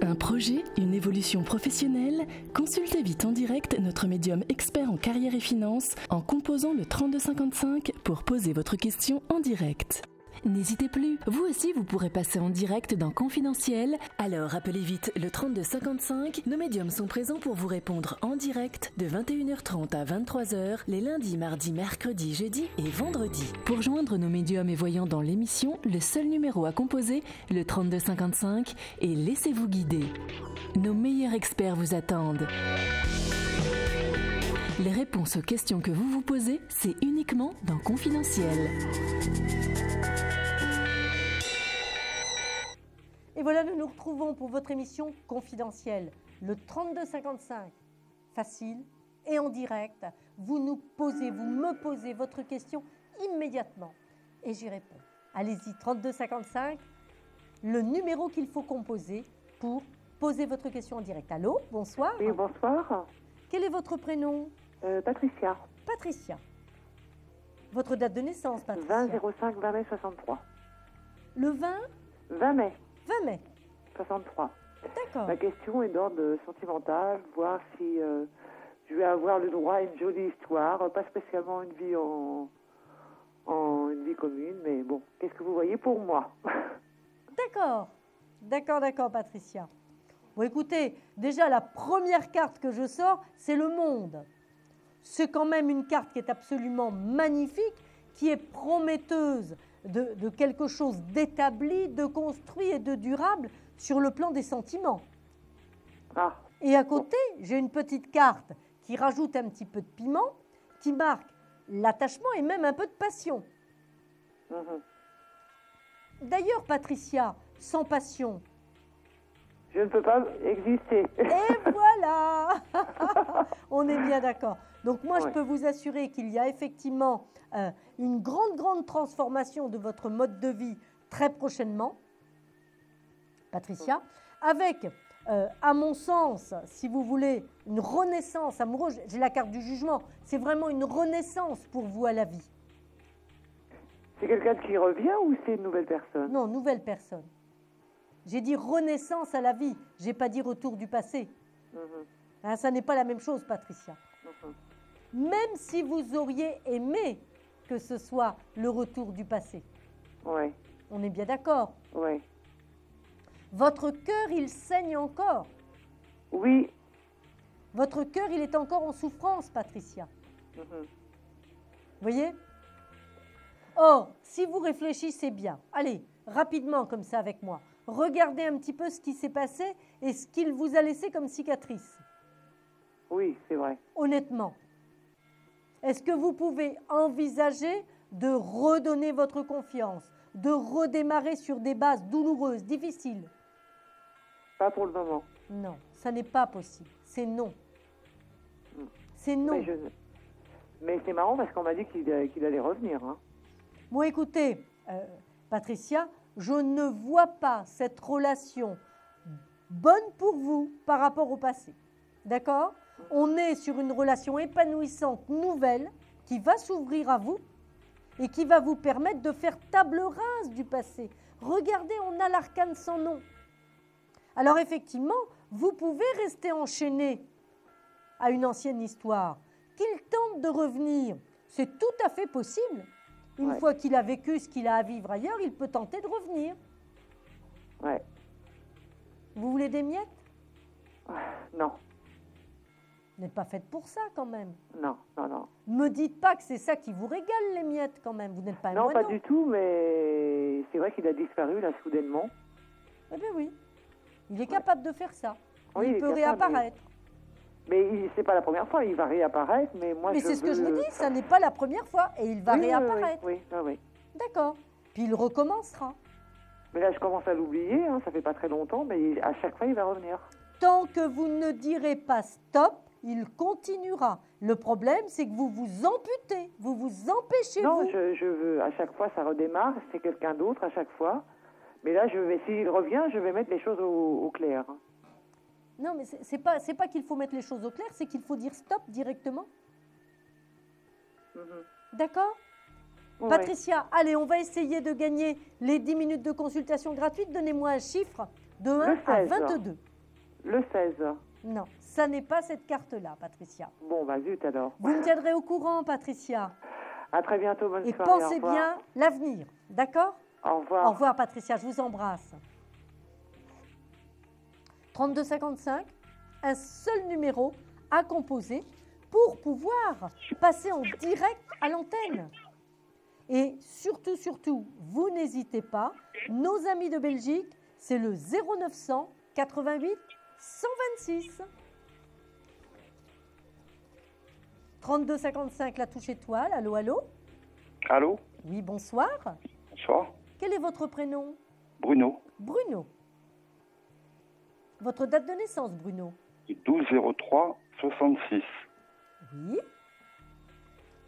Un projet, une évolution professionnelle? Consultez vite en direct notre médium expert en carrière et finances en composant le 3255 pour poser votre question en direct. N'hésitez plus, vous aussi vous pourrez passer en direct dans Confidentiel. Alors appelez vite le 3255. Nos médiums sont présents pour vous répondre en direct de 21h30 à 23h les lundis, mardis, mercredis, jeudis et vendredis. Pour joindre nos médiums et voyants dans l'émission, le seul numéro à composer, le 3255, et laissez-vous guider. Nos meilleurs experts vous attendent. Les réponses aux questions que vous vous posez, c'est uniquement dans Confidentiel. Et voilà, nous nous retrouvons pour votre émission confidentielle, le 3255. Facile et en direct. Vous nous posez, vous me posez votre question immédiatement et j'y réponds. Allez-y, 3255, le numéro qu'il faut composer pour poser votre question en direct. Allô, bonsoir. Oui, bonsoir. Quel est votre prénom? Patricia. Patricia. Votre date de naissance, Patricia? 20 05 20 mai 63. Le 20 20 mai 20 mai. 63. D'accord. Ma question est d'ordre sentimental, voir si je vais avoir le droit à une jolie histoire, pas spécialement une vie une vie commune, mais bon, qu'est-ce que vous voyez pour moi? D'accord. D'accord, Patricia. Bon, écoutez, déjà, la première carte que je sors, c'est le monde. C'est quand même une carte qui est absolument magnifique, qui est prometteuse de quelque chose d'établi, de construit et de durable sur le plan des sentiments. Ah, Et à côté, j'ai une petite carte qui rajoute un petit peu de piment, qui marque l'attachement et même un peu de passion. mhm. D'ailleurs, Patricia, sans passion, Je ne peux pas exister. et voilà. On est bien d'accord. Donc moi, je Ouais. peux vous assurer qu'il y a effectivement une grande transformation de votre mode de vie très prochainement, Patricia, avec, à mon sens, si vous voulez, une renaissance amoureuse. J'ai la carte du jugement. C'est vraiment une renaissance pour vous à la vie. C'est quelqu'un qui revient ou c'est une nouvelle personne? Non, nouvelle personne. J'ai dit renaissance à la vie. J'ai pas dit retour du passé. Mhm, Hein, ça n'est pas la même chose, Patricia. mhm. Même si vous auriez aimé que ce soit le retour du passé. Ouais, On est bien d'accord. ouais. Votre cœur, il saigne encore. Oui. Votre cœur, il est encore en souffrance, Patricia. Mhm. Vous voyez? Or, si vous réfléchissez bien, allez, rapidement comme ça avec moi, regardez un petit peu ce qui s'est passé et ce qu'il vous a laissé comme cicatrice. Oui, c'est vrai. Honnêtement, est-ce que vous pouvez envisager de redonner votre confiance, de redémarrer sur des bases douloureuses, difficiles? Pas pour le moment. Non, ça n'est pas possible. C'est non. C'est non. Mais c'est marrant parce qu'on m'a dit qu'il allait revenir. Hein. Bon, écoutez, Patricia, je ne vois pas cette relation bonne pour vous par rapport au passé. D'accord? On est sur une relation épanouissante, nouvelle, qui va s'ouvrir à vous et qui va vous permettre de faire table rase du passé. Regardez, on a l'arcane sans nom. Alors effectivement, vous pouvez rester enchaîné à une ancienne histoire. Qu'il tente de revenir, c'est tout à fait possible. Une fois qu'il a vécu ce qu'il a à vivre ailleurs, il peut tenter de revenir. Ouais. Vous voulez des miettes? Non. Vous n'êtes pas faite pour ça quand même. Non. Me dites pas que c'est ça qui vous régale, les miettes quand même. Vous n'êtes pas un Non, moineau. pas du tout, mais c'est vrai qu'il a disparu là soudainement. Eh bien oui, il est capable de faire ça. Oui, il peut réapparaître. Mais c'est pas la première fois, il va réapparaître, mais moi Mais c'est ce que je vous dis, ça n'est pas la première fois et il va réapparaître. Oui. D'accord. Puis il recommencera. Mais là, je commence à l'oublier, hein, ça fait pas très longtemps, mais à chaque fois, il va revenir. Tant que vous ne direz pas stop, il continuera. Le problème, c'est que vous vous amputez, vous vous empêchez. Non, vous. je veux, à chaque fois, ça redémarre, c'est quelqu'un d'autre à chaque fois. Mais là, s'il revient, je vais mettre les choses au clair. Non, mais c'est pas qu'il faut mettre les choses au clair, c'est qu'il faut dire stop directement. D'accord? Ouais. Patricia, allez, on va essayer de gagner les 10 minutes de consultation gratuite. Donnez-moi un chiffre de 1 à 22. Le 16. Non, ça n'est pas cette carte-là, Patricia. Bon, bah zut alors. Vous me tiendrez au courant, Patricia. À très bientôt, bonne Et soirée. pensez bien l'avenir, d'accord? Au revoir. Au revoir, Patricia, je vous embrasse. 3255, un seul numéro à composer pour pouvoir passer en direct à l'antenne. Et surtout, vous n'hésitez pas. Nos amis de Belgique, c'est le 0900 88 126. 3255, la touche étoile. Allô, allô? Allô? Oui, bonsoir. Bonsoir. Quel est votre prénom? Bruno. Bruno. Votre date de naissance, Bruno? 12-03-66. Oui.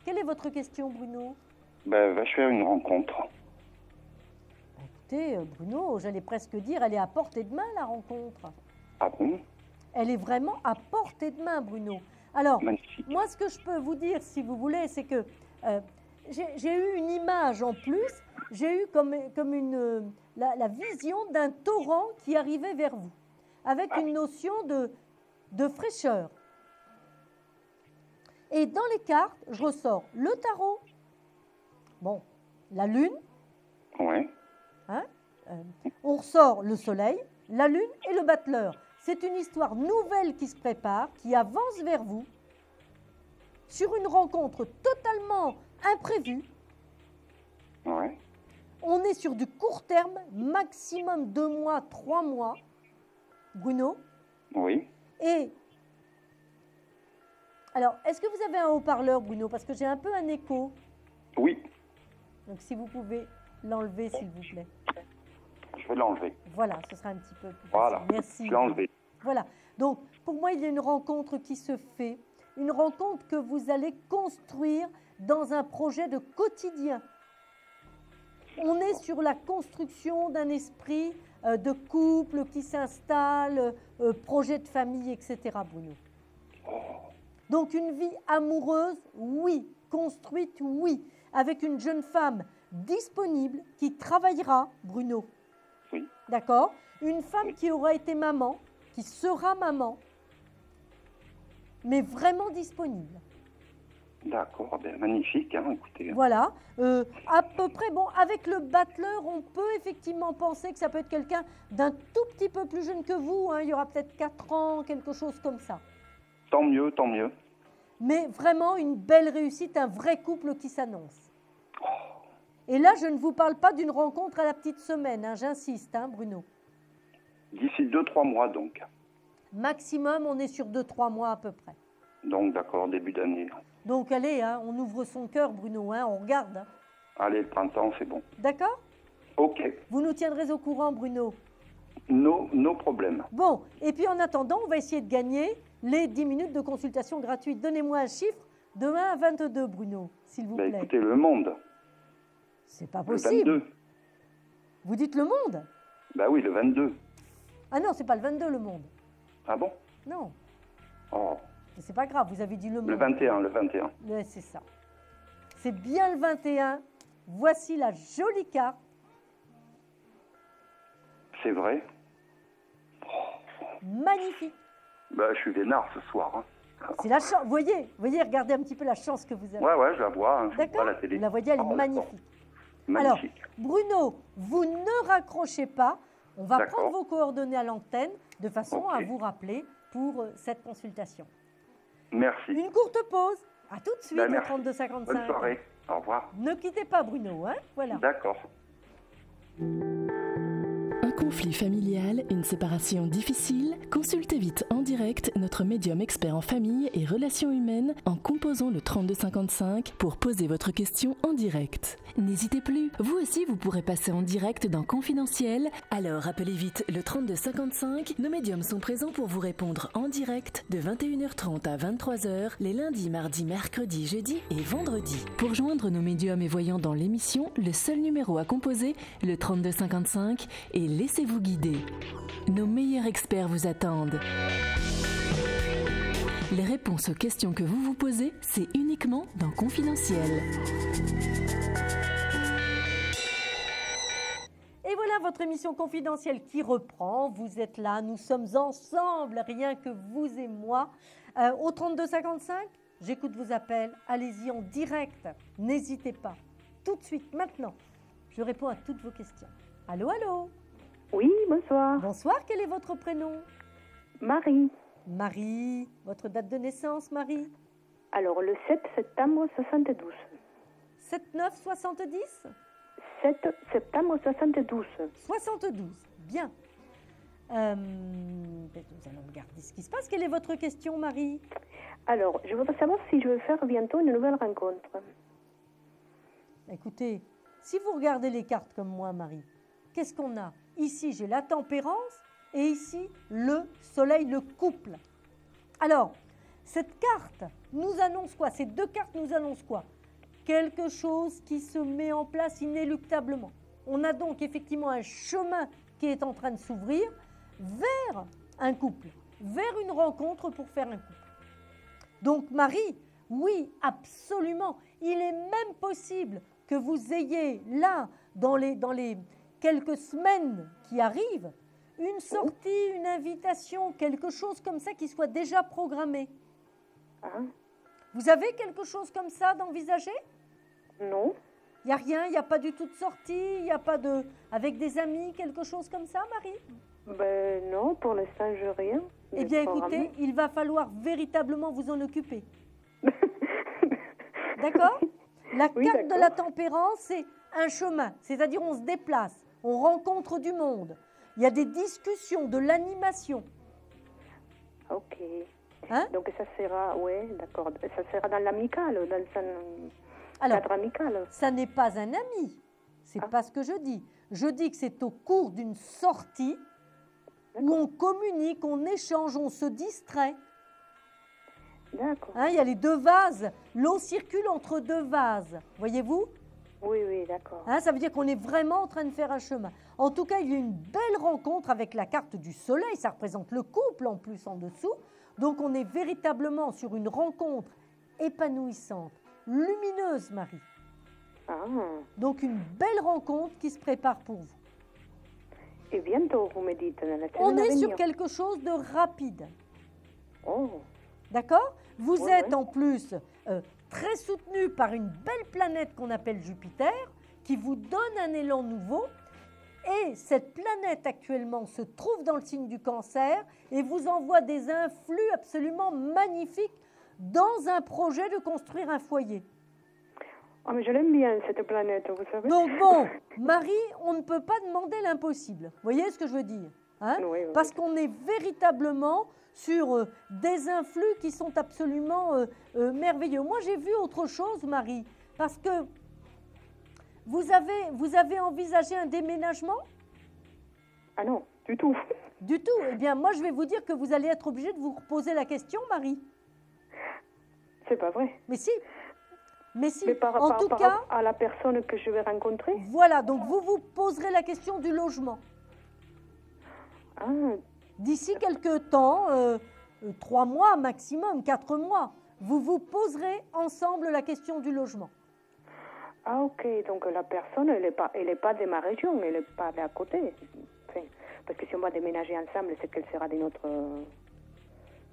Quelle est votre question, Bruno? Ben, va-je faire une rencontre? Écoutez, Bruno, j'allais presque dire, elle est à portée de main, la rencontre. Ah bon? Elle est vraiment à portée de main, Bruno. Alors, Magnifique. moi, ce que je peux vous dire, si vous voulez, c'est que j'ai eu une image en plus. J'ai eu comme la vision d'un torrent qui arrivait vers vous, avec une notion de fraîcheur. Et dans les cartes, je ressors le tarot, bon, la lune, Ouais. hein, on ressort le soleil, la lune et le battleur. C'est une histoire nouvelle qui se prépare, qui avance vers vous, sur une rencontre totalement imprévue. Ouais. On est sur du court terme, maximum 2 mois, 3 mois, Bruno. Oui. Et, alors, est-ce que vous avez un haut-parleur, Bruno? Parce que j'ai un peu un écho. Oui. Donc, si vous pouvez l'enlever, s'il vous plaît. Je vais l'enlever. Voilà, ce sera un petit peu plus Voilà. facile. Merci. Je l'ai enlevé. Voilà. Donc, pour moi, il y a une rencontre qui se fait. Une rencontre que vous allez construire dans un projet de quotidien. On est sur la construction d'un esprit de couple qui s'installe, projet de famille, etc., Bruno. Donc, une vie amoureuse, oui. Construite, oui. Avec une jeune femme disponible qui travaillera, Bruno. Oui. D'accord? Une femme qui aura été maman, qui sera maman, mais vraiment disponible. D'accord. Ben, magnifique, hein, écoutez. Voilà. À peu près, bon, avec le battleur, on peut effectivement penser que ça peut être quelqu'un d'un tout petit peu plus jeune que vous. Hein. Il y aura peut-être 4 ans, quelque chose comme ça. Tant mieux, tant mieux. Mais vraiment une belle réussite, un vrai couple qui s'annonce. Et là, je ne vous parle pas d'une rencontre à la petite semaine, hein, j'insiste, hein, Bruno. D'ici 2-3 mois, donc. Maximum, on est sur 2-3 mois à peu près. Donc, d'accord, début d'année. Donc, allez, hein, on ouvre son cœur, Bruno, hein, on regarde. Hein. Allez, le printemps, c'est bon. D'accord? Ok. Vous nous tiendrez au courant, Bruno. nos problèmes. Bon, et puis en attendant, on va essayer de gagner les 10 minutes de consultation gratuite. Donnez-moi un chiffre de 1 à 22, Bruno, s'il vous plaît. Écoutez, le monde. C'est pas Le possible. 22. Vous dites le monde? Oui, le 22. Ah non, c'est pas le 22, le monde. Ah bon? Non, Oh, c'est pas grave, vous avez dit le monde. le 21, le 21. Ouais, c'est ça. C'est bien le 21. Voici la jolie carte. C'est vrai? Magnifique. Je suis vénard ce soir. Hein. C'est la chance. Vous voyez, regardez un petit peu la chance que vous avez. Ouais, je la vois. Hein, je vois D'accord? à la télé. Vous la voyez, elle est Oh, magnifique. Magnifique. Alors, Bruno, vous ne raccrochez pas. On va D'accord. prendre vos coordonnées à l'antenne de façon Ok. à vous rappeler pour cette consultation. Merci. Une courte pause. À tout de suite au Merci. 32-55. Bonne soirée. Au revoir. Ne quittez pas Bruno, hein? Voilà. D'accord. Un conflit familial, une séparation difficile? Consultez vite en direct notre médium expert en famille et relations humaines en composant le 3255 pour poser votre question en direct. N'hésitez plus, vous aussi vous pourrez passer en direct dans Confidentiel. Alors appelez vite le 3255. Nos médiums sont présents pour vous répondre en direct de 21h30 à 23h les lundis, mardis, mercredis, jeudis et vendredis. Pour joindre nos médiums et voyants dans l'émission, le seul numéro à composer, le 3255, et laissez-vous guider. Nos meilleurs experts vous attendent. Les réponses aux questions que vous vous posez, c'est uniquement dans Confidentiel. Et voilà votre émission confidentielle qui reprend. Vous êtes là, nous sommes ensemble, rien que vous et moi. Au 3255, j'écoute vos appels. Allez-y en direct, n'hésitez pas. Tout de suite, maintenant, je réponds à toutes vos questions. Allô, allô? Oui, bonsoir. Bonsoir, quel est votre prénom? Marie. Marie, votre date de naissance, Marie? Alors, le 7 septembre 72. 7-9-70? 7 septembre 72. 72, bien. Nous allons regarder ce qui se passe. Quelle est votre question, Marie? Alors, je voudrais savoir si je veux faire bientôt une nouvelle rencontre. Écoutez, si vous regardez les cartes comme moi, Marie, qu'est-ce qu'on a? Ici, j'ai la tempérance et ici, le soleil, le couple. Alors, cette carte nous annonce quoi? Ces deux cartes nous annoncent quoi? Quelque chose qui se met en place inéluctablement. On a donc effectivement un chemin qui est en train de s'ouvrir vers un couple, vers une rencontre pour faire un couple. Donc Marie, oui, absolument, il est même possible que vous ayez là, dans les quelques semaines qui arrivent, une sortie, une invitation, quelque chose comme ça qui soit déjà programmé. Hein? Vous avez quelque chose comme ça d'envisager? Non. Il n'y a rien, il n'y a pas du tout de sortie, il n'y a pas de... Avec des amis, quelque chose comme ça, Marie? Ben non, pour l'instant, je rien. Eh bien, écoutez, il va falloir véritablement vous en occuper. D'accord? La Oui, carte de d'accord. la tempérance, c'est un chemin, c'est-à-dire on se déplace, on rencontre du monde. Il y a des discussions, de l'animation. Ok. Hein? Donc ça sera, ouais, d'accord. Ça sera dans l'amical, dans le cadre amical. Ça n'est pas un ami. C'est pas ce que je dis. Je dis que c'est au cours d'une sortie où on communique, on échange, on se distrait. D'accord. Hein, il y a les deux vases. L'eau circule entre deux vases. Voyez-vous? Oui, oui, d'accord. Hein, ça veut dire qu'on est vraiment en train de faire un chemin. En tout cas, il y a une belle rencontre avec la carte du soleil. Ça représente le couple en plus en dessous. Donc, on est véritablement sur une rencontre épanouissante, lumineuse, Marie. Ah. Donc, une belle rencontre qui se prépare pour vous. Et bientôt, vous me dites, dans la On semaine à est sur venir. quelque chose de rapide. Oh. D'accord? Vous Ouais, êtes en plus très soutenu par une belle planète qu'on appelle Jupiter, qui vous donne un élan nouveau. Et cette planète actuellement se trouve dans le signe du Cancer et vous envoie des influx absolument magnifiques dans un projet de construire un foyer. Ah, mais je l'aime bien, cette planète, vous savez. Donc bon, Marie, on ne peut pas demander l'impossible. Vous voyez ce que je veux dire, hein? Oui, oui. Parce qu'on est véritablement sur des influx qui sont absolument merveilleux. Moi, j'ai vu autre chose, Marie, parce que vous avez envisagé un déménagement? Ah non, du tout. Du tout. Eh bien, moi, je vais vous dire que vous allez être obligé de vous reposer la question, Marie. C'est pas vrai. Mais si. Mais si. Mais par rapport à la personne que je vais rencontrer. Voilà, donc vous vous poserez la question du logement. Ah, D'ici quelques temps, 3 mois maximum, 4 mois, vous vous poserez ensemble la question du logement. ah, ok. Donc la personne, elle est pas de ma région, elle n'est pas d'à côté. Enfin, parce que si on va déménager ensemble, c'est qu'elle sera de notre...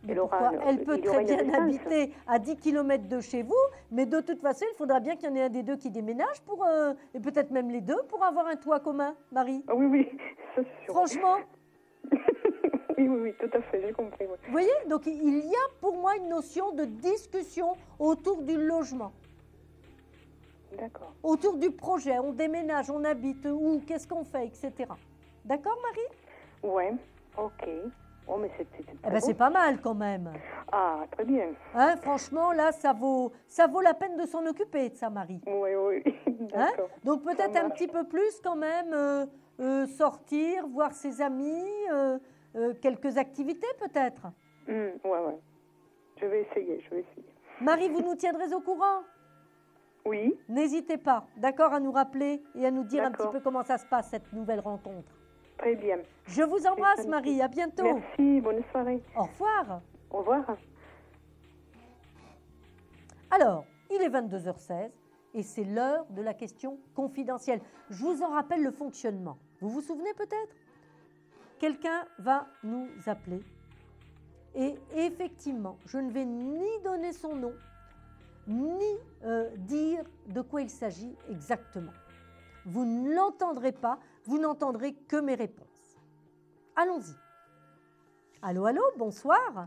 Elle peut très bien habiter à 10 km de chez vous, mais de toute façon, il faudra bien qu'il y en ait un des deux qui déménage, et peut-être même les deux, pour avoir un toit commun, Marie. Ah oui, oui, ça c'est sûr. Franchement. Oui, tout à fait, j'ai compris. Oui. Vous voyez, donc il y a pour moi une notion de discussion autour du logement. D'accord. Autour du projet, on déménage, on habite où, qu'est-ce qu'on fait, etc. D'accord, Marie? Ouais, ok. Oh, mais c'est pas mal quand même. Ah, très bien. Hein, franchement, là, ça vaut la peine de s'en occuper de ça, Marie. Oui, d'accord. Donc peut-être un petit peu plus quand même, sortir, voir ses amis, quelques activités peut-être. Ouais. Je vais essayer. Marie, vous nous tiendrez au courant? Oui. N'hésitez pas, d'accord, à nous rappeler et à nous dire un petit peu comment ça se passe, cette nouvelle rencontre. Très bien. Je vous embrasse, Marie. À bientôt. Merci. Bonne soirée. Au revoir. Au revoir. Alors, il est 22h16 et c'est l'heure de la question confidentielle. Je vous en rappelle le fonctionnement. Vous vous souvenez peut-être? Quelqu'un va nous appeler et effectivement, je ne vais ni donner son nom, ni dire de quoi il s'agit exactement. Vous ne l'entendrez pas, vous n'entendrez que mes réponses. Allons-y. Allô, bonsoir.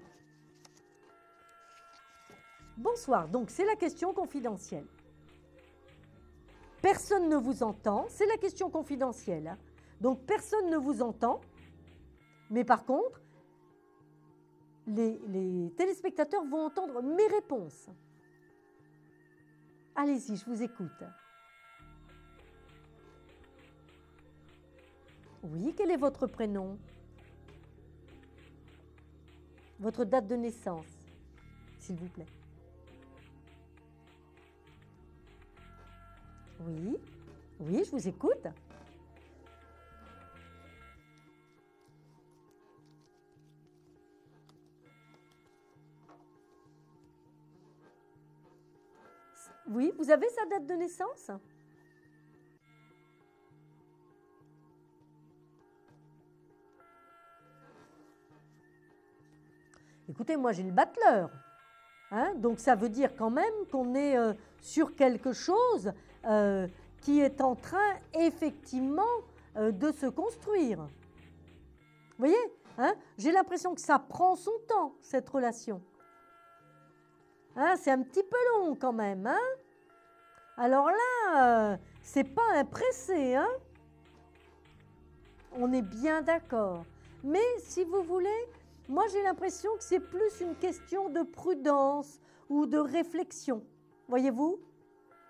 Bonsoir, donc c'est la question confidentielle. Personne ne vous entend, c'est la question confidentielle. Hein. Donc personne ne vous entend, mais par contre, les téléspectateurs vont entendre mes réponses. Allez-y, je vous écoute. Oui, quel est votre prénom? Votre date de naissance, s'il vous plaît. Oui, je vous écoute. Oui, vous avez sa date de naissance? Écoutez, moi j'ai le battleur, hein, donc ça veut dire quand même qu'on est sur quelque chose qui est en train effectivement de se construire. Vous voyez, hein, j'ai l'impression que ça prend son temps, cette relation. Hein, c'est un petit peu long quand même. Hein. Alors là, c'est pas un pressé. Hein. On est bien d'accord. Mais si vous voulez... Moi, j'ai l'impression que c'est plus une question de prudence ou de réflexion. Voyez-vous?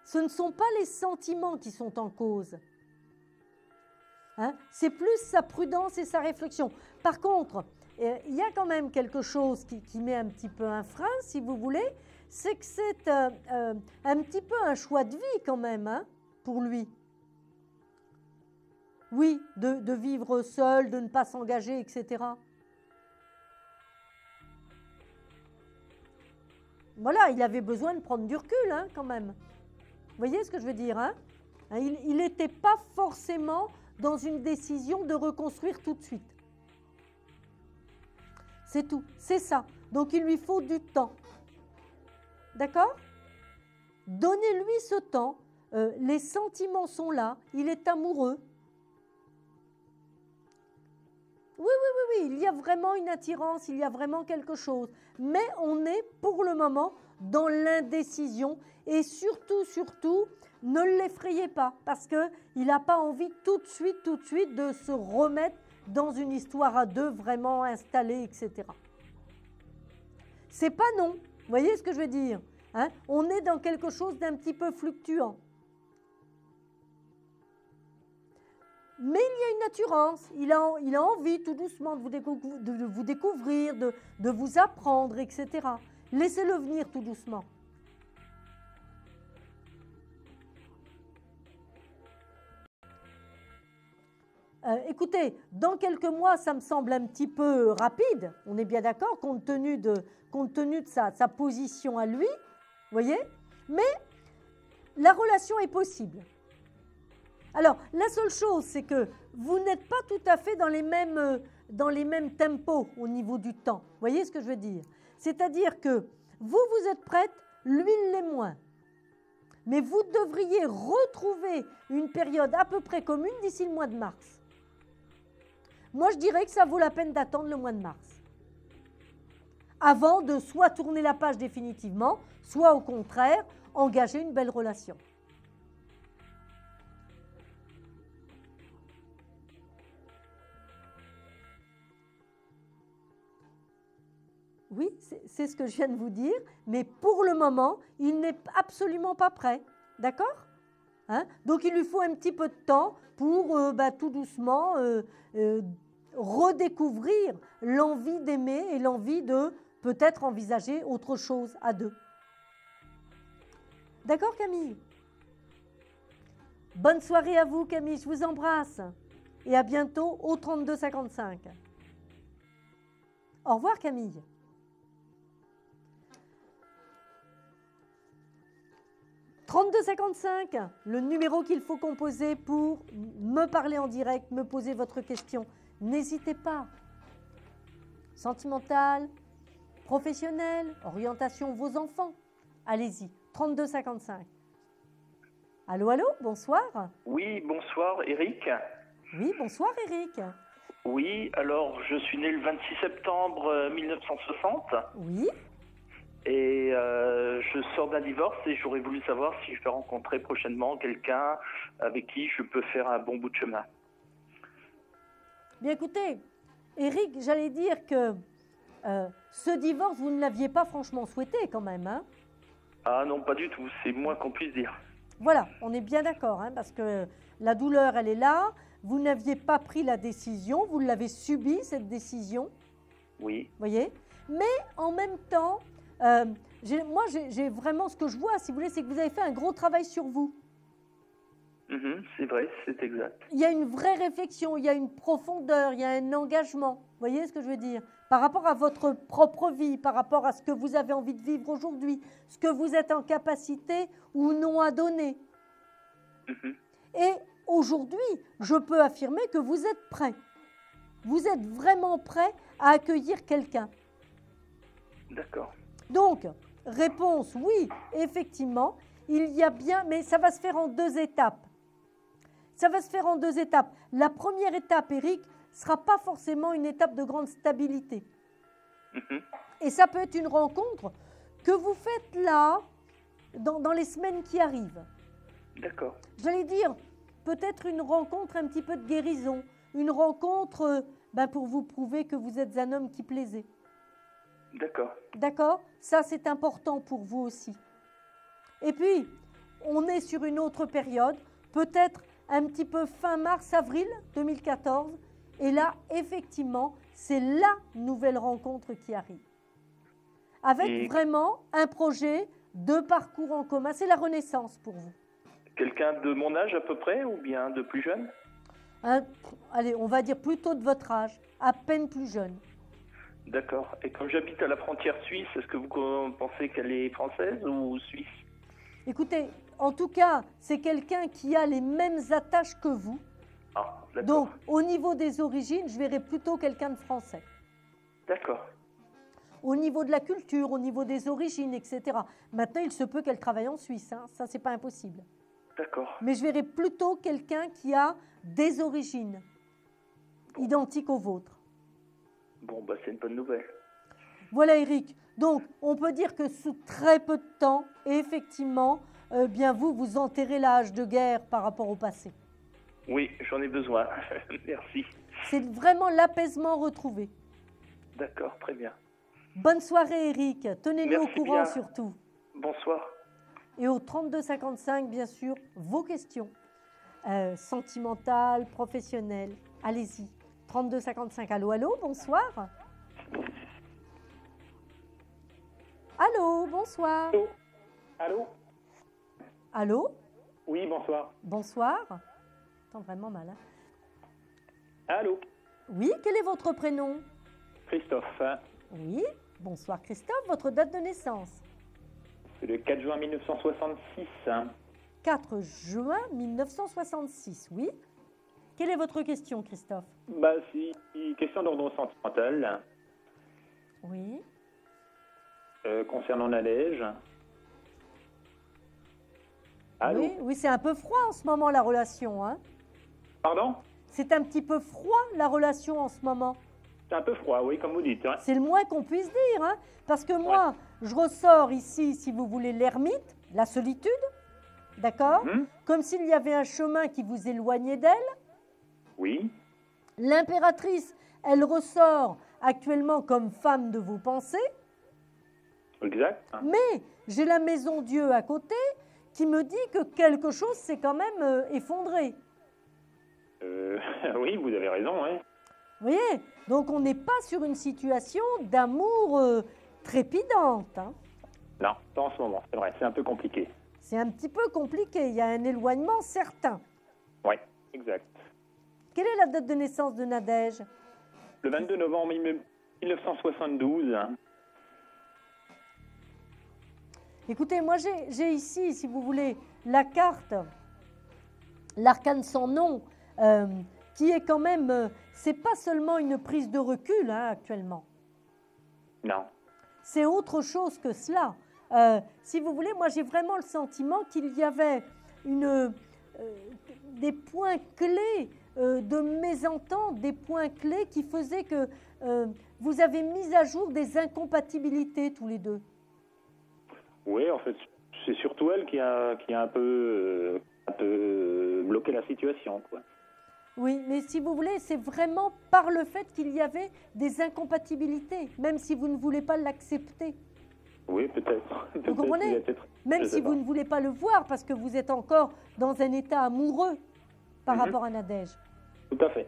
Ce ne sont pas les sentiments qui sont en cause. Hein? C'est plus sa prudence et sa réflexion. Par contre, il y a quand même quelque chose qui met un petit peu un frein, si vous voulez, c'est que c'est un petit peu un choix de vie quand même, hein, pour lui. Oui, de vivre seul, de ne pas s'engager, etc. Voilà, il avait besoin de prendre du recul, hein, quand même. Vous voyez ce que je veux dire, hein? Il n'était pas forcément dans une décision de reconstruire tout de suite. C'est tout, c'est ça. Donc, il lui faut du temps. D'accord? Donnez-lui ce temps. Les sentiments sont là. Il est amoureux. Oui, il y a vraiment une attirance, il y a vraiment quelque chose. Mais on est pour le moment dans l'indécision et surtout, ne l'effrayez pas parce qu'il n'a pas envie tout de suite de se remettre dans une histoire à deux vraiment installée, etc. C'est pas non, vous voyez ce que je veux dire, hein? On est dans quelque chose d'un petit peu fluctuant. Mais il y a une attirance. Il a envie tout doucement de vous découvrir, de vous apprendre, etc. Laissez-le venir tout doucement. Écoutez, dans quelques mois, ça me semble un petit peu rapide. On est bien d'accord, compte tenu de sa position à lui. Voyez? Mais la relation est possible. Alors, la seule chose, c'est que vous n'êtes pas tout à fait dans les mêmes tempos au niveau du temps. Vous voyez ce que je veux dire? C'est-à-dire que vous êtes prête, lui ne l'est moins. Mais vous devriez retrouver une période à peu près commune d'ici le mois de mars. Moi, je dirais que ça vaut la peine d'attendre le mois de mars. Avant de soit tourner la page définitivement, soit au contraire, engager une belle relation. Oui, c'est ce que je viens de vous dire, mais pour le moment, il n'est absolument pas prêt. D'accord? Hein? Donc, il lui faut un petit peu de temps pour tout doucement redécouvrir l'envie d'aimer et l'envie de peut-être envisager autre chose à deux. D'accord, Camille? Bonne soirée à vous, Camille. Je vous embrasse. Et à bientôt au 32 55. Au revoir, Camille. « 32 55, le numéro qu'il faut composer pour me parler en direct, me poser votre question. N'hésitez pas. Sentimental, professionnel, orientation, vos enfants. Allez-y, 32 55. Allô, allô, bonsoir. Oui, bonsoir, Eric. Oui, bonsoir, Eric. Oui, alors je suis né le 26 septembre 1960. Oui. Et je sors d'un divorce et j'aurais voulu savoir si je vais rencontrer prochainement quelqu'un avec qui je peux faire un bon bout de chemin. Bien écoutez, Eric, j'allais dire que ce divorce, vous ne l'aviez pas franchement souhaité quand même, hein? Ah non, pas du tout, c'est moins qu'on puisse dire. Voilà, on est bien d'accord, hein, parce que la douleur, elle est là. Vous n'aviez pas pris la décision, vous l'avez subie, cette décision. Oui. Voyez? Mais en même temps, moi, j'ai vraiment ce que je vois, si vous voulez, c'est que vous avez fait un gros travail sur vous. C'est vrai, c'est exact. Il y a une vraie réflexion, il y a une profondeur, il y a un engagement. Vous voyez ce que je veux dire? Par rapport à votre propre vie, par rapport à ce que vous avez envie de vivre aujourd'hui, ce que vous êtes en capacité ou non à donner. Et aujourd'hui, je peux affirmer que vous êtes prêt. Vous êtes vraiment prêt à accueillir quelqu'un. D'accord. Donc, réponse, oui, effectivement, il y a bien, mais ça va se faire en 2 étapes. Ça va se faire en 2 étapes. La première étape, Eric, ne sera pas forcément une étape de grande stabilité. Et ça peut être une rencontre que vous faites là, dans les semaines qui arrivent. D'accord. J'allais dire, peut-être une rencontre un petit peu de guérison, une rencontre pour vous prouver que vous êtes un homme qui plaisait. D'accord. D'accord? Ça, c'est important pour vous aussi. Et puis, on est sur une autre période, peut-être un petit peu fin mars-avril 2014. Et là, effectivement, c'est la nouvelle rencontre qui arrive. Avec vraiment un projet de parcours en commun. C'est la renaissance pour vous. Quelqu'un de mon âge à peu près ou bien de plus jeune? Allez, on va dire plutôt de votre âge, à peine plus jeune. D'accord. Et comme j'habite à la frontière suisse, est-ce que vous pensez qu'elle est française ou suisse? Écoutez, en tout cas, c'est quelqu'un qui a les mêmes attaches que vous. Ah, d'accord. Donc, au niveau des origines, je verrais plutôt quelqu'un de français. D'accord. Au niveau de la culture, au niveau des origines, etc. Maintenant, il se peut qu'elle travaille en Suisse, hein. Ça, c'est pas impossible. D'accord. Mais je verrais plutôt quelqu'un qui a des origines identiques aux vôtres. Bon, c'est une bonne nouvelle. Voilà, Eric. Donc, on peut dire que sous très peu de temps, effectivement, vous enterrez la hache de guerre par rapport au passé. Oui, j'en ai besoin. Merci. C'est vraiment l'apaisement retrouvé. D'accord, très bien. Bonne soirée, Eric. Tenez-nous au courant bien. surtout. Bonsoir. Et au 32 55, bien sûr, vos questions. sentimentale, professionnelle. Allez-y. 32 55. Allô, allô, bonsoir. Allô, bonsoir. Allô. Allô. Allô. Oui, bonsoir. Bonsoir. Attends, vraiment mal. Hein. Allô. Oui, quel est votre prénom? Christophe. Oui, bonsoir Christophe. Votre date de naissance? C'est le 4 juin 1966. 4 juin 1966, oui. Quelle est votre question, Christophe? Bah, c'est une question d'ordre sentimental. Oui. Concernant Nadège. Allô. Oui, oui, c'est un peu froid en ce moment, la relation. Hein. Pardon? C'est un petit peu froid, la relation en ce moment. C'est un peu froid, oui, comme vous dites. Ouais. C'est le moins qu'on puisse dire. Hein, parce que moi, je ressors ici, si vous voulez, l'ermite, la solitude. D'accord? Comme s'il y avait un chemin qui vous éloignait d'elle. Oui. L'impératrice, elle ressort actuellement comme femme de vos pensées. Exact. Mais j'ai la maison Dieu à côté qui me dit que quelque chose s'est quand même effondré. Oui, vous avez raison, oui. Vous voyez? Donc on n'est pas sur une situation d'amour trépidante. Hein. Non, pas en ce moment, c'est vrai, c'est un peu compliqué. C'est un petit peu compliqué, il y a un éloignement certain. Oui, exact. Quelle est la date de naissance de Nadège? Le 22 novembre 1972. Écoutez, moi j'ai ici, si vous voulez, la carte, l'arcane sans nom, qui est quand même, c'est pas seulement une prise de recul hein, actuellement. Non. C'est autre chose que cela. Si vous voulez, moi j'ai vraiment le sentiment qu'il y avait des points clés de mésentente, des points clés qui faisaient que vous avez mis à jour des incompatibilités tous les deux. Oui, en fait, c'est surtout elle qui a un peu bloqué la situation, quoi. Oui, mais si vous voulez, c'est vraiment par le fait qu'il y avait des incompatibilités, même si vous ne voulez pas l'accepter. Oui, peut-être. Vous comprenez? Même si vous ne voulez pas le voir, parce que vous êtes encore dans un état amoureux par rapport à Nadège. Tout à fait.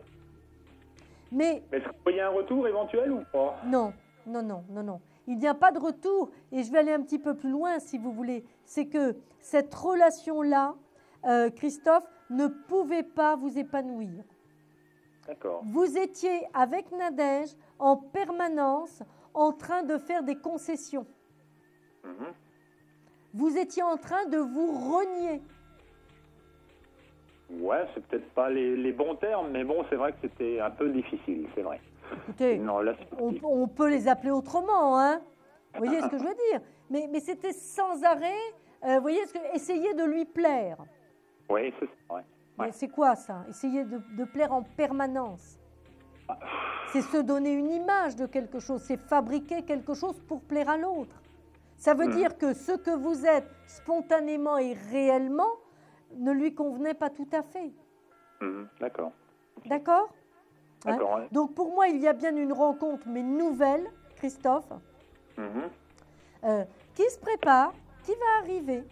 Mais est-ce que vous voyez un retour éventuel ou pas? Non, non, non, non, non. Il n'y a pas de retour, et je vais aller un petit peu plus loin, si vous voulez. C'est que cette relation-là, Christophe, ne pouvait pas vous épanouir. D'accord. Vous étiez avec Nadège en permanence en train de faire des concessions. Vous étiez en train de vous renier. Ouais, c'est peut-être pas les bons termes, mais bon, c'est vrai que c'était un peu difficile, c'est vrai. Écoutez, on peut les appeler autrement, hein. Vous voyez ce que je veux dire? Mais c'était sans arrêt, vous voyez, essayer de lui plaire. Oui, c'est ça, ouais. Mais c'est quoi ça? Essayer de plaire en permanence. C'est se donner une image de quelque chose, c'est fabriquer quelque chose pour plaire à l'autre. Ça veut dire que ce que vous êtes spontanément et réellement ne lui convenait pas tout à fait. D'accord. D'accord? D'accord. Ouais. Donc pour moi, il y a bien une rencontre, mais nouvelle, Christophe, qui se prépare, qui va arriver.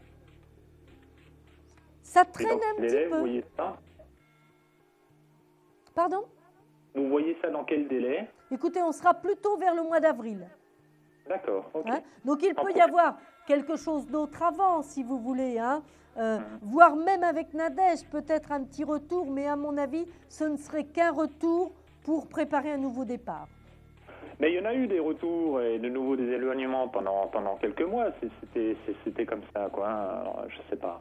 Ça traîne un petit peu. Vous voyez ça? Pardon? Vous voyez ça dans quel délai? Écoutez, on sera plutôt vers le mois d'avril. D'accord, ok. Hein? Donc il peut y avoir quelque chose d'autre avant, si vous voulez. Hein? Voire même avec Nadège, peut-être un petit retour, mais à mon avis, ce ne serait qu'un retour pour préparer un nouveau départ. Mais il y en a eu des retours et de nouveau des éloignements pendant quelques mois. C'était comme ça, quoi. Alors, je sais pas.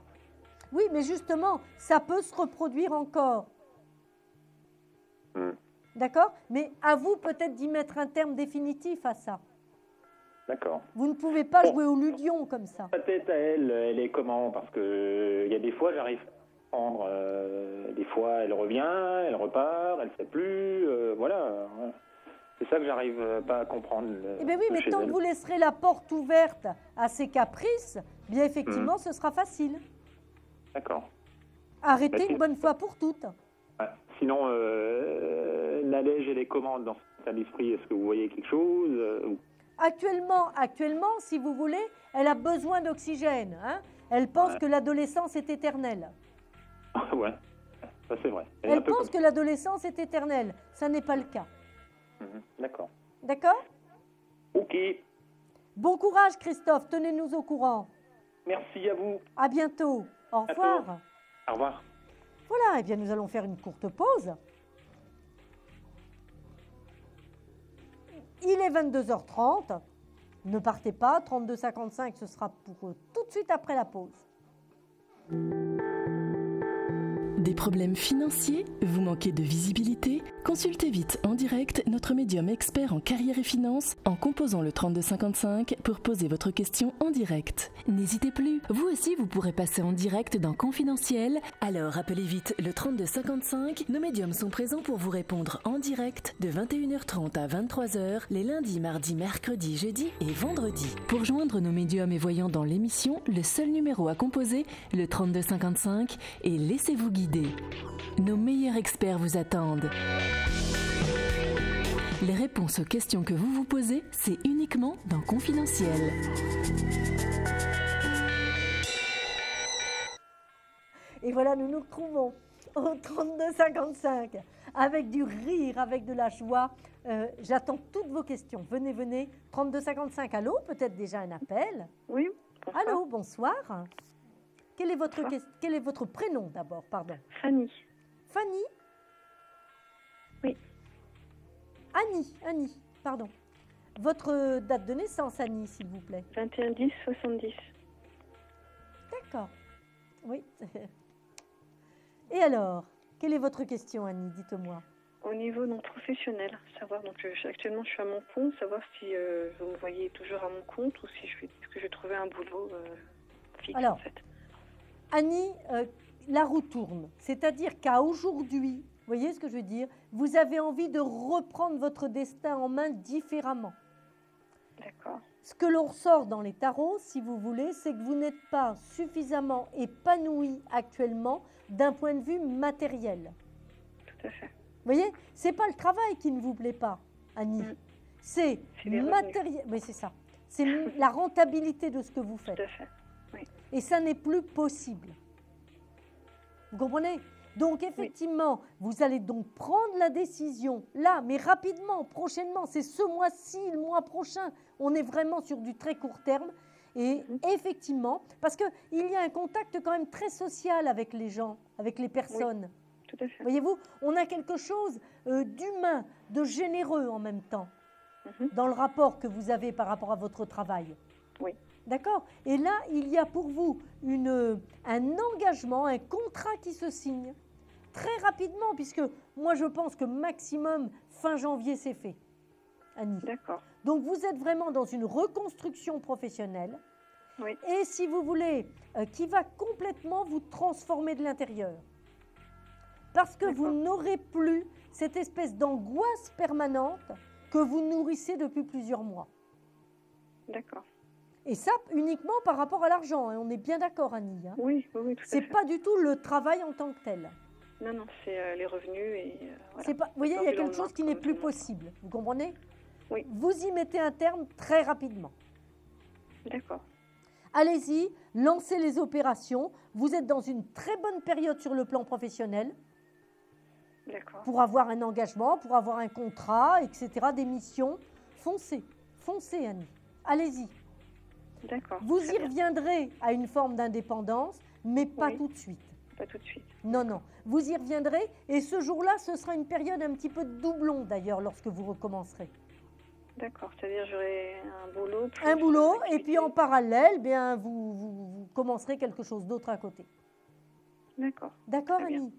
Oui, mais justement, ça peut se reproduire encore. D'accord? Mais à vous peut-être d'y mettre un terme définitif à ça. D'accord. Vous ne pouvez pas jouer au ludion comme ça. La tête à elle est comment? Parce que il y a des fois, j'arrive à prendre. Des fois, elle revient, elle repart, elle ne sait plus. Voilà. C'est ça que j'arrive pas à comprendre. Eh bien oui, mais tant que vous laisserez la porte ouverte à ses caprices, bien effectivement, ce sera facile. D'accord. Arrêtez une bonne fois pour toutes. Ouais. Sinon, Nadège et les commandes dans cet état d'esprit, est-ce que vous voyez quelque chose Actuellement, si vous voulez, elle a besoin d'oxygène. Hein. Elle pense que l'adolescence est éternelle. Ouais. Ça, c'est vrai. Elle est un Elle peu pense que l'adolescence est éternelle. Ça n'est pas le cas. D'accord. D'accord? Ok. Bon courage, Christophe. Tenez-nous au courant. Merci à vous. À bientôt. Au revoir. Au revoir. Voilà, eh bien nous allons faire une courte pause. Il est 22h30. Ne partez pas, 32,55, ce sera pour tout de suite après la pause. Des problèmes financiers? Vous manquez de visibilité? Consultez vite en direct notre médium expert en carrière et finances en composant le 3255 pour poser votre question en direct. N'hésitez plus, vous aussi vous pourrez passer en direct dans Confidentiel. Alors appelez vite le 3255. Nos médiums sont présents pour vous répondre en direct de 21h30 à 23h les lundis, mardis, mercredis, jeudis et vendredis. Pour joindre nos médiums et voyants dans l'émission, le seul numéro à composer, le 3255, et laissez-vous guider. Nos meilleurs experts vous attendent. Les réponses aux questions que vous vous posez, c'est uniquement dans Confidentiel. Et voilà, nous nous retrouvons au 32,55 avec du rire, avec de la joie. J'attends toutes vos questions. Venez, venez. 32,55. Allô, peut-être déjà un appel? Oui. Bonsoir. Allô, bonsoir. Quel est votre prénom d'abord, pardon? Fanny. Fanny? Oui. Annie, pardon. Votre date de naissance, Annie, s'il vous plaît. 21-10-70. D'accord. Oui. Et alors, quelle est votre question, Annie? Dites-moi. Au niveau non professionnel, savoir, donc actuellement je suis à mon compte, savoir si vous me voyez toujours à mon compte ou si est-ce que je vais trouver un boulot fixe alors, en fait. Annie, la roue tourne. C'est-à-dire qu'à aujourd'hui, vous voyez ce que je veux dire? Vous avez envie de reprendre votre destin en main différemment. D'accord. Ce que l'on ressort dans les tarots, si vous voulez, c'est que vous n'êtes pas suffisamment épanoui actuellement d'un point de vue matériel. Tout à fait. Vous voyez, c'est pas le travail qui ne vous plaît pas, Annie. C'est matériel. Oui, c'est ça. C'est la rentabilité de ce que vous faites. Tout à fait. Oui. Et ça n'est plus possible. Vous comprenez? Donc, effectivement, vous allez donc prendre la décision, là, mais rapidement, prochainement, c'est ce mois-ci, le mois prochain. On est vraiment sur du très court terme. Et effectivement, parce qu'il y a un contact quand même très social avec les gens, avec les personnes. Oui, tout à fait. Voyez-vous, on a quelque chose d'humain, de généreux en même temps, dans le rapport que vous avez par rapport à votre travail. Oui. D'accord? Et là, il y a pour vous un engagement, un contrat qui se signe très rapidement, puisque moi, je pense que maximum fin janvier, c'est fait, Annie. D'accord. Donc, vous êtes vraiment dans une reconstruction professionnelle. Oui. Et si vous voulez, qui va complètement vous transformer de l'intérieur. Parce que vous n'aurez plus cette espèce d'angoisse permanente que vous nourrissez depuis plusieurs mois. D'accord. Et ça, uniquement par rapport à l'argent. Hein. On est bien d'accord, Annie. Hein. Oui, tout à fait. C'est pas du tout le travail en tant que tel. Non, c'est les revenus et voilà. Pas, vous voyez, il y a quelque chose qui n'est plus possible. Vous comprenez? Oui. Vous y mettez un terme très rapidement. D'accord. Allez-y, lancez les opérations. Vous êtes dans une très bonne période sur le plan professionnel. D'accord. Pour avoir un engagement, pour avoir un contrat, etc., des missions. Foncez, Annie. Allez-y. D'accord. Vous y reviendrez à une forme d'indépendance, mais pas tout de suite. Pas tout de suite. Non, non. Vous y reviendrez et ce jour-là, ce sera une période un petit peu de doublon d'ailleurs lorsque vous recommencerez. D'accord, c'est-à-dire j'aurai un boulot. Un boulot et puis en parallèle, bien, vous commencerez quelque chose d'autre à côté. D'accord. D'accord, Annie?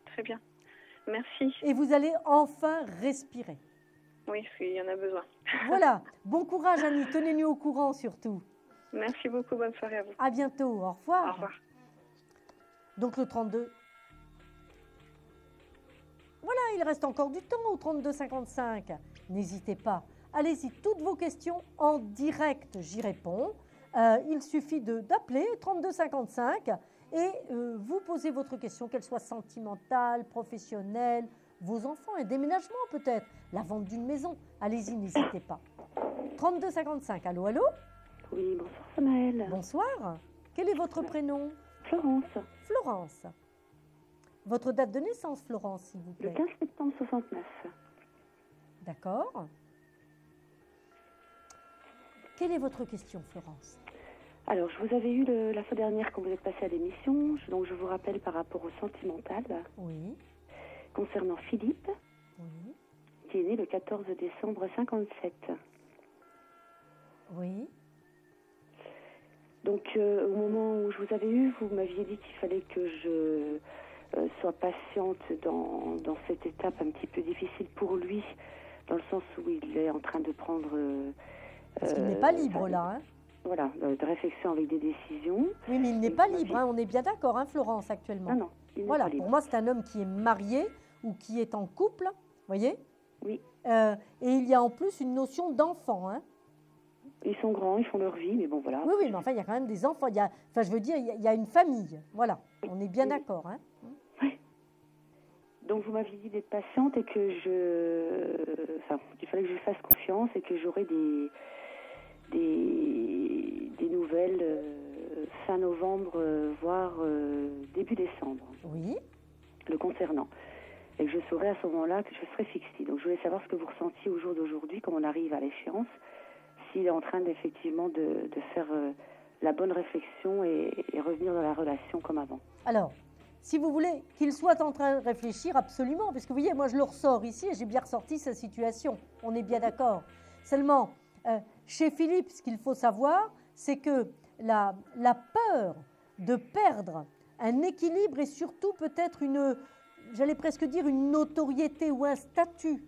Très bien. Merci. Et vous allez enfin respirer. Oui, parce qu'il y en a besoin. Voilà. Bon courage, Annie. Tenez-nous au courant surtout. Merci beaucoup. Bonne soirée à vous. À bientôt. Au revoir. Au revoir. Donc le 32. Voilà, il reste encore du temps au 32,55. N'hésitez pas. Allez-y, toutes vos questions en direct, j'y réponds. Il suffit d'appeler 32,55 et vous posez votre question, qu'elle soit sentimentale, professionnelle, vos enfants, un déménagement peut-être, la vente d'une maison. Allez-y, n'hésitez pas. 32,55. Allô, allô? Oui, bonsoir Samaël. Bonsoir. Quel est votre prénom? Florence. Florence. Votre date de naissance, Florence, s'il vous plaît. Le 15 septembre 69. D'accord. Quelle est votre question, Florence? Alors, je vous avais eu la fois dernière quand vous êtes passé à l'émission, donc je vous rappelle par rapport au sentimental. Oui. Concernant Philippe, Oui. qui est né le 14 décembre 57. Oui. Donc, au moment où je vous avais eu, vous m'aviez dit qu'il fallait que je sois patiente dans cette étape un petit peu difficile pour lui, dans le sens où il est en train de prendre... Parce qu'il n'est pas libre, là. Hein. Voilà, de réflexion avec des décisions. Oui, mais il n'est pas libre, hein, on est bien d'accord, hein, Florence, actuellement. Non, non, il n'est voilà, pas libre. pour moi, c'est un homme qui est marié ou qui est en couple, vous voyez? Oui. Et il y a en plus une notion d'enfant, hein. Ils sont grands, ils font leur vie, mais bon, voilà. Oui, oui, mais enfin, il y a quand même des enfants. Enfin, je veux dire, il y a une famille. Voilà, on est bien d'accord. Hein. Oui. Donc, vous m'aviez dit d'être patiente et que qu'il fallait que je lui fasse confiance et que j'aurais des nouvelles fin novembre, voire début décembre. Oui. Le concernant. Et que je saurais à ce moment-là que je serais fixée. Donc, je voulais savoir ce que vous ressentiez au jour d'aujourd'hui, comme on arrive à l'échéance. S'il est en train effectivement de faire la bonne réflexion et revenir dans la relation comme avant. Alors, si vous voulez qu'il soit en train de réfléchir, absolument, parce que vous voyez, moi je le ressors ici et j'ai bien ressorti sa situation. On est bien d'accord. Seulement, chez Philippe, ce qu'il faut savoir, c'est que la peur de perdre un équilibre et surtout peut-être j'allais presque dire une notoriété ou un statut,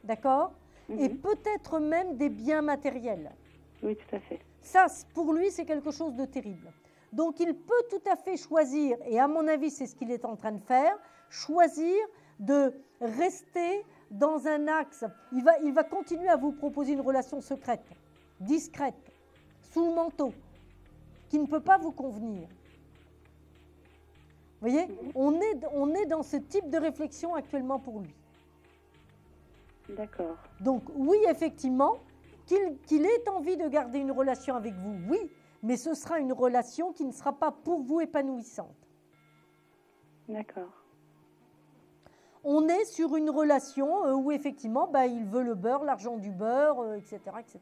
d'accord ? Et peut-être même des biens matériels. Oui, tout à fait. Ça, pour lui, c'est quelque chose de terrible. Donc, il peut tout à fait choisir, et à mon avis, c'est ce qu'il est en train de faire, choisir de rester dans un axe. Il va continuer à vous proposer une relation secrète, discrète, sous le manteau, qui ne peut pas vous convenir. Vous voyez, on est dans ce type de réflexion actuellement pour lui. D'accord. Donc oui, effectivement, qu'il ait envie de garder une relation avec vous, oui, mais ce sera une relation qui ne sera pas pour vous épanouissante. D'accord. On est sur une relation où effectivement, il veut le beurre, l'argent du beurre, etc., etc.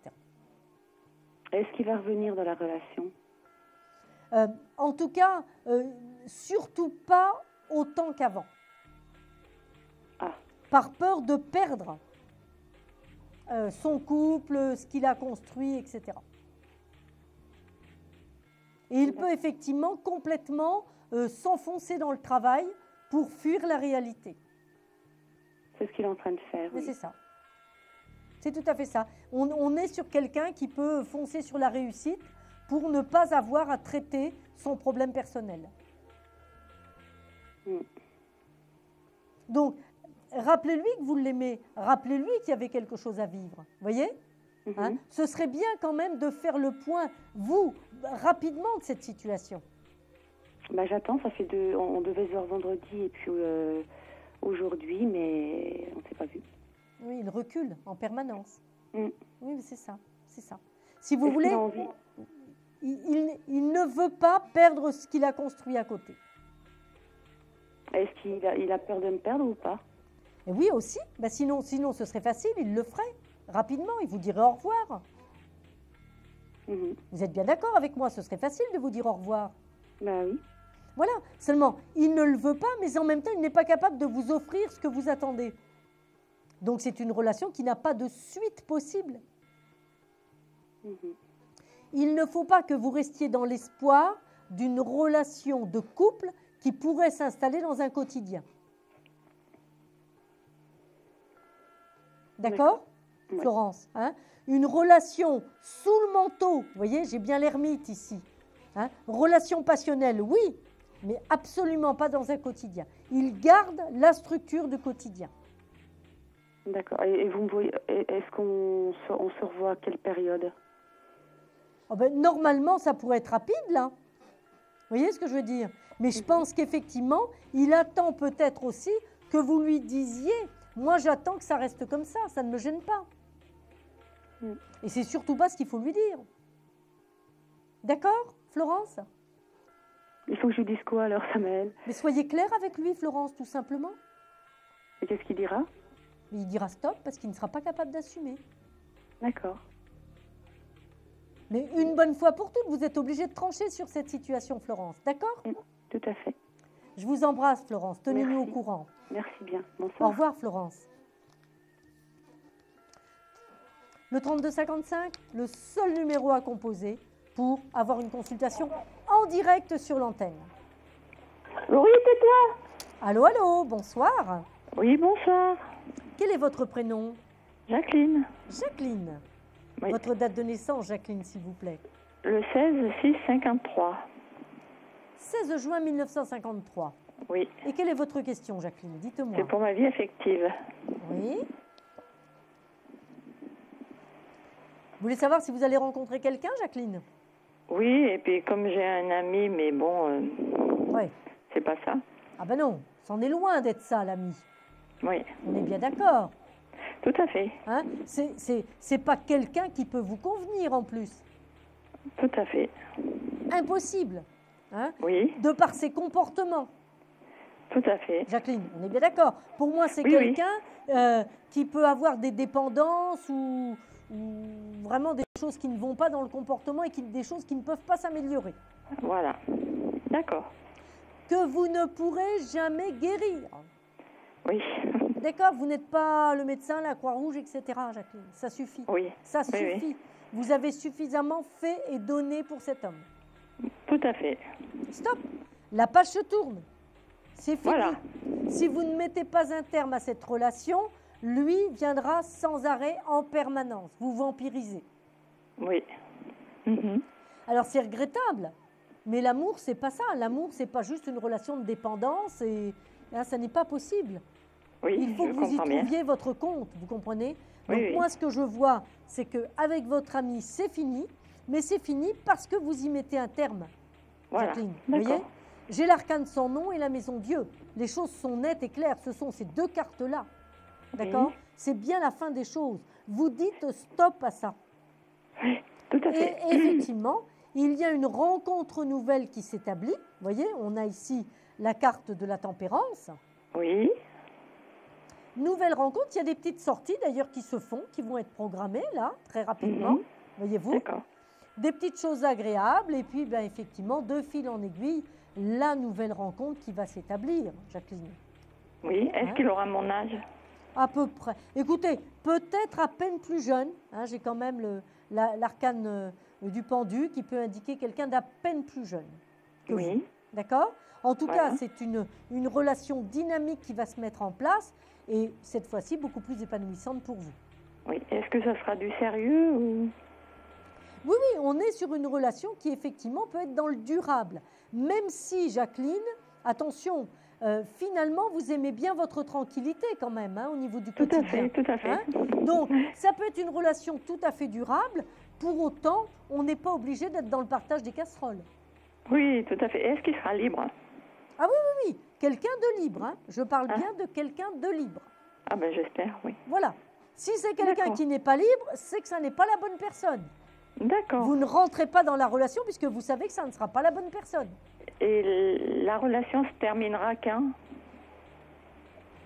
Est-ce qu'il va revenir dans la relation? En tout cas, surtout pas autant qu'avant. Ah. Par peur de perdre son couple, ce qu'il a construit, etc. Et il peut effectivement complètement s'enfoncer dans le travail pour fuir la réalité. C'est ce qu'il est en train de faire. Mais oui. c'est ça. C'est tout à fait ça. On est sur quelqu'un qui peut foncer sur la réussite pour ne pas avoir à traiter son problème personnel. Donc, rappelez-lui que vous l'aimez. Rappelez-lui qu'il y avait quelque chose à vivre. Vous voyez ? Hein ? Ce serait bien quand même de faire le point, vous, rapidement, de cette situation. J'attends, on devait se voir vendredi et puis aujourd'hui, mais on ne s'est pas vu. Oui, il recule en permanence. Oui, mais c'est ça, c'est ça. Si vous Est-ce voulez, qu'il a envie il ne veut pas perdre ce qu'il a construit à côté. Est-ce qu'il a peur de me perdre ou pas? Et oui, aussi. Sinon, ce serait facile, il le ferait rapidement, il vous dirait au revoir. Vous êtes bien d'accord avec moi, ce serait facile de vous dire au revoir. Oui. Voilà, seulement, il ne le veut pas, mais en même temps, il n'est pas capable de vous offrir ce que vous attendez. Donc, c'est une relation qui n'a pas de suite possible. Il ne faut pas que vous restiez dans l'espoir d'une relation de couple qui pourrait s'installer dans un quotidien. D'accord, Florence, hein? Une relation sous le manteau, vous voyez, j'ai bien l'ermite ici. Hein? Relation passionnelle, oui, mais absolument pas dans un quotidien. Il garde la structure du quotidien. D'accord. Et vous me voyez, est-ce qu'on se revoit à quelle période? Normalement, ça pourrait être rapide, là. Vous voyez ce que je veux dire? Mais je pense qu'effectivement, il attend peut-être aussi que vous lui disiez, moi j'attends que ça reste comme ça ne me gêne pas. Et c'est surtout pas ce qu'il faut lui dire. D'accord, Florence? Il faut que je lui dise quoi alors, Samuel? Mais soyez clair avec lui, Florence, tout simplement. Et qu'est-ce qu'il dira? Il dira stop parce qu'il ne sera pas capable d'assumer. D'accord. Mais une bonne fois pour toutes, vous êtes obligée de trancher sur cette situation, Florence. D'accord? Tout à fait. Je vous embrasse, Florence. Tenez-nous au courant. Merci bien. Bonsoir. Au revoir, Florence. Le 3255, le seul numéro à composer pour avoir une consultation en direct sur l'antenne. Oui, c'est toi. Allô, allô, bonsoir. Oui, bonsoir. Quel est votre prénom? Jacqueline. Jacqueline. Oui. Votre date de naissance, Jacqueline, s'il vous plaît. Le 16-6-53. 16 juin 1953. Oui. Et quelle est votre question, Jacqueline? Dites-moi. C'est pour ma vie affective. Oui. Vous voulez savoir si vous allez rencontrer quelqu'un, Jacqueline? Oui, et puis comme j'ai un ami, mais bon, Ouais. c'est pas ça. Ah ben non, c'en est loin d'être ça, l'ami. Oui. On est bien d'accord. Tout à fait. Hein? C'est pas quelqu'un qui peut vous convenir en plus. Tout à fait. Impossible. Hein? Oui. De par ses comportements. Tout à fait. Jacqueline, on est bien d'accord. Pour moi, c'est Oui, quelqu'un qui peut avoir des dépendances ou vraiment des choses qui ne vont pas dans le comportement et des choses qui ne peuvent pas s'améliorer. Voilà. D'accord. Que vous ne pourrez jamais guérir. Oui. D'accord? Vous n'êtes pas le médecin, la Croix-Rouge, etc., Jacqueline. Ça suffit. Oui. Ça Oui, suffit. oui. Vous avez suffisamment fait et donné pour cet homme. Tout à fait. Stop. La page se tourne. C'est fini. Voilà. Si vous ne mettez pas un terme à cette relation, lui viendra sans arrêt en permanence. Vous vampirisez. Oui. Mhm. Alors c'est regrettable, mais l'amour, c'est pas ça. L'amour, c'est pas juste une relation de dépendance et hein, ça n'est pas possible. Oui, Il faut je que vous y comprends bien. trouviez votre compte, vous comprenez? Oui, Donc oui. moi, ce que je vois, c'est qu'avec votre ami, c'est fini, mais c'est fini parce que vous y mettez un terme. Voilà. Jacqueline, vous D'accord. voyez? J'ai l'arcane sans nom et la maison Dieu. Les choses sont nettes et claires. Ce sont ces deux cartes-là. D'accord? Oui. C'est bien la fin des choses. Vous dites stop à ça. Oui, tout à fait. Et effectivement, il y a une rencontre nouvelle qui s'établit. Vous voyez, on a ici la carte de la tempérance. Oui. Nouvelle rencontre, il y a des petites sorties d'ailleurs qui se font, qui vont être programmées là, très rapidement. Mhm. Voyez-vous? D'accord. Des petites choses agréables et puis ben, effectivement, de fil en aiguille, la nouvelle rencontre qui va s'établir, Jacqueline. Oui. Est-ce Hein? qu'il aura mon âge? À peu près. Écoutez, peut-être à peine plus jeune. Hein, j'ai quand même l'arcane du pendu qui peut indiquer quelqu'un d'à peine plus jeune que vous. Oui. D'accord? En tout Voilà. cas, c'est une relation dynamique qui va se mettre en place et cette fois-ci beaucoup plus épanouissante pour vous. Oui. Est-ce que ça sera du sérieux ou... Oui, oui, on est sur une relation qui effectivement peut être dans le durable. Même si, Jacqueline, attention, finalement, vous aimez bien votre tranquillité quand même hein, au niveau du Tout à quotidien. fait, tout à fait. Hein? Donc, ça peut être une relation tout à fait durable. Pour autant, on n'est pas obligé d'être dans le partage des casseroles. Oui, tout à fait. Est-ce qu'il sera libre? Ah oui, oui, oui, quelqu'un de libre. Hein. Je parle Hein? bien de quelqu'un de libre. Ah ben j'espère, oui. Voilà. Si c'est quelqu'un D'accord. qui n'est pas libre, c'est que ça n'est pas la bonne personne. D'accord. Vous ne rentrez pas dans la relation puisque vous savez que ça ne sera pas la bonne personne. Et la relation se terminera quand?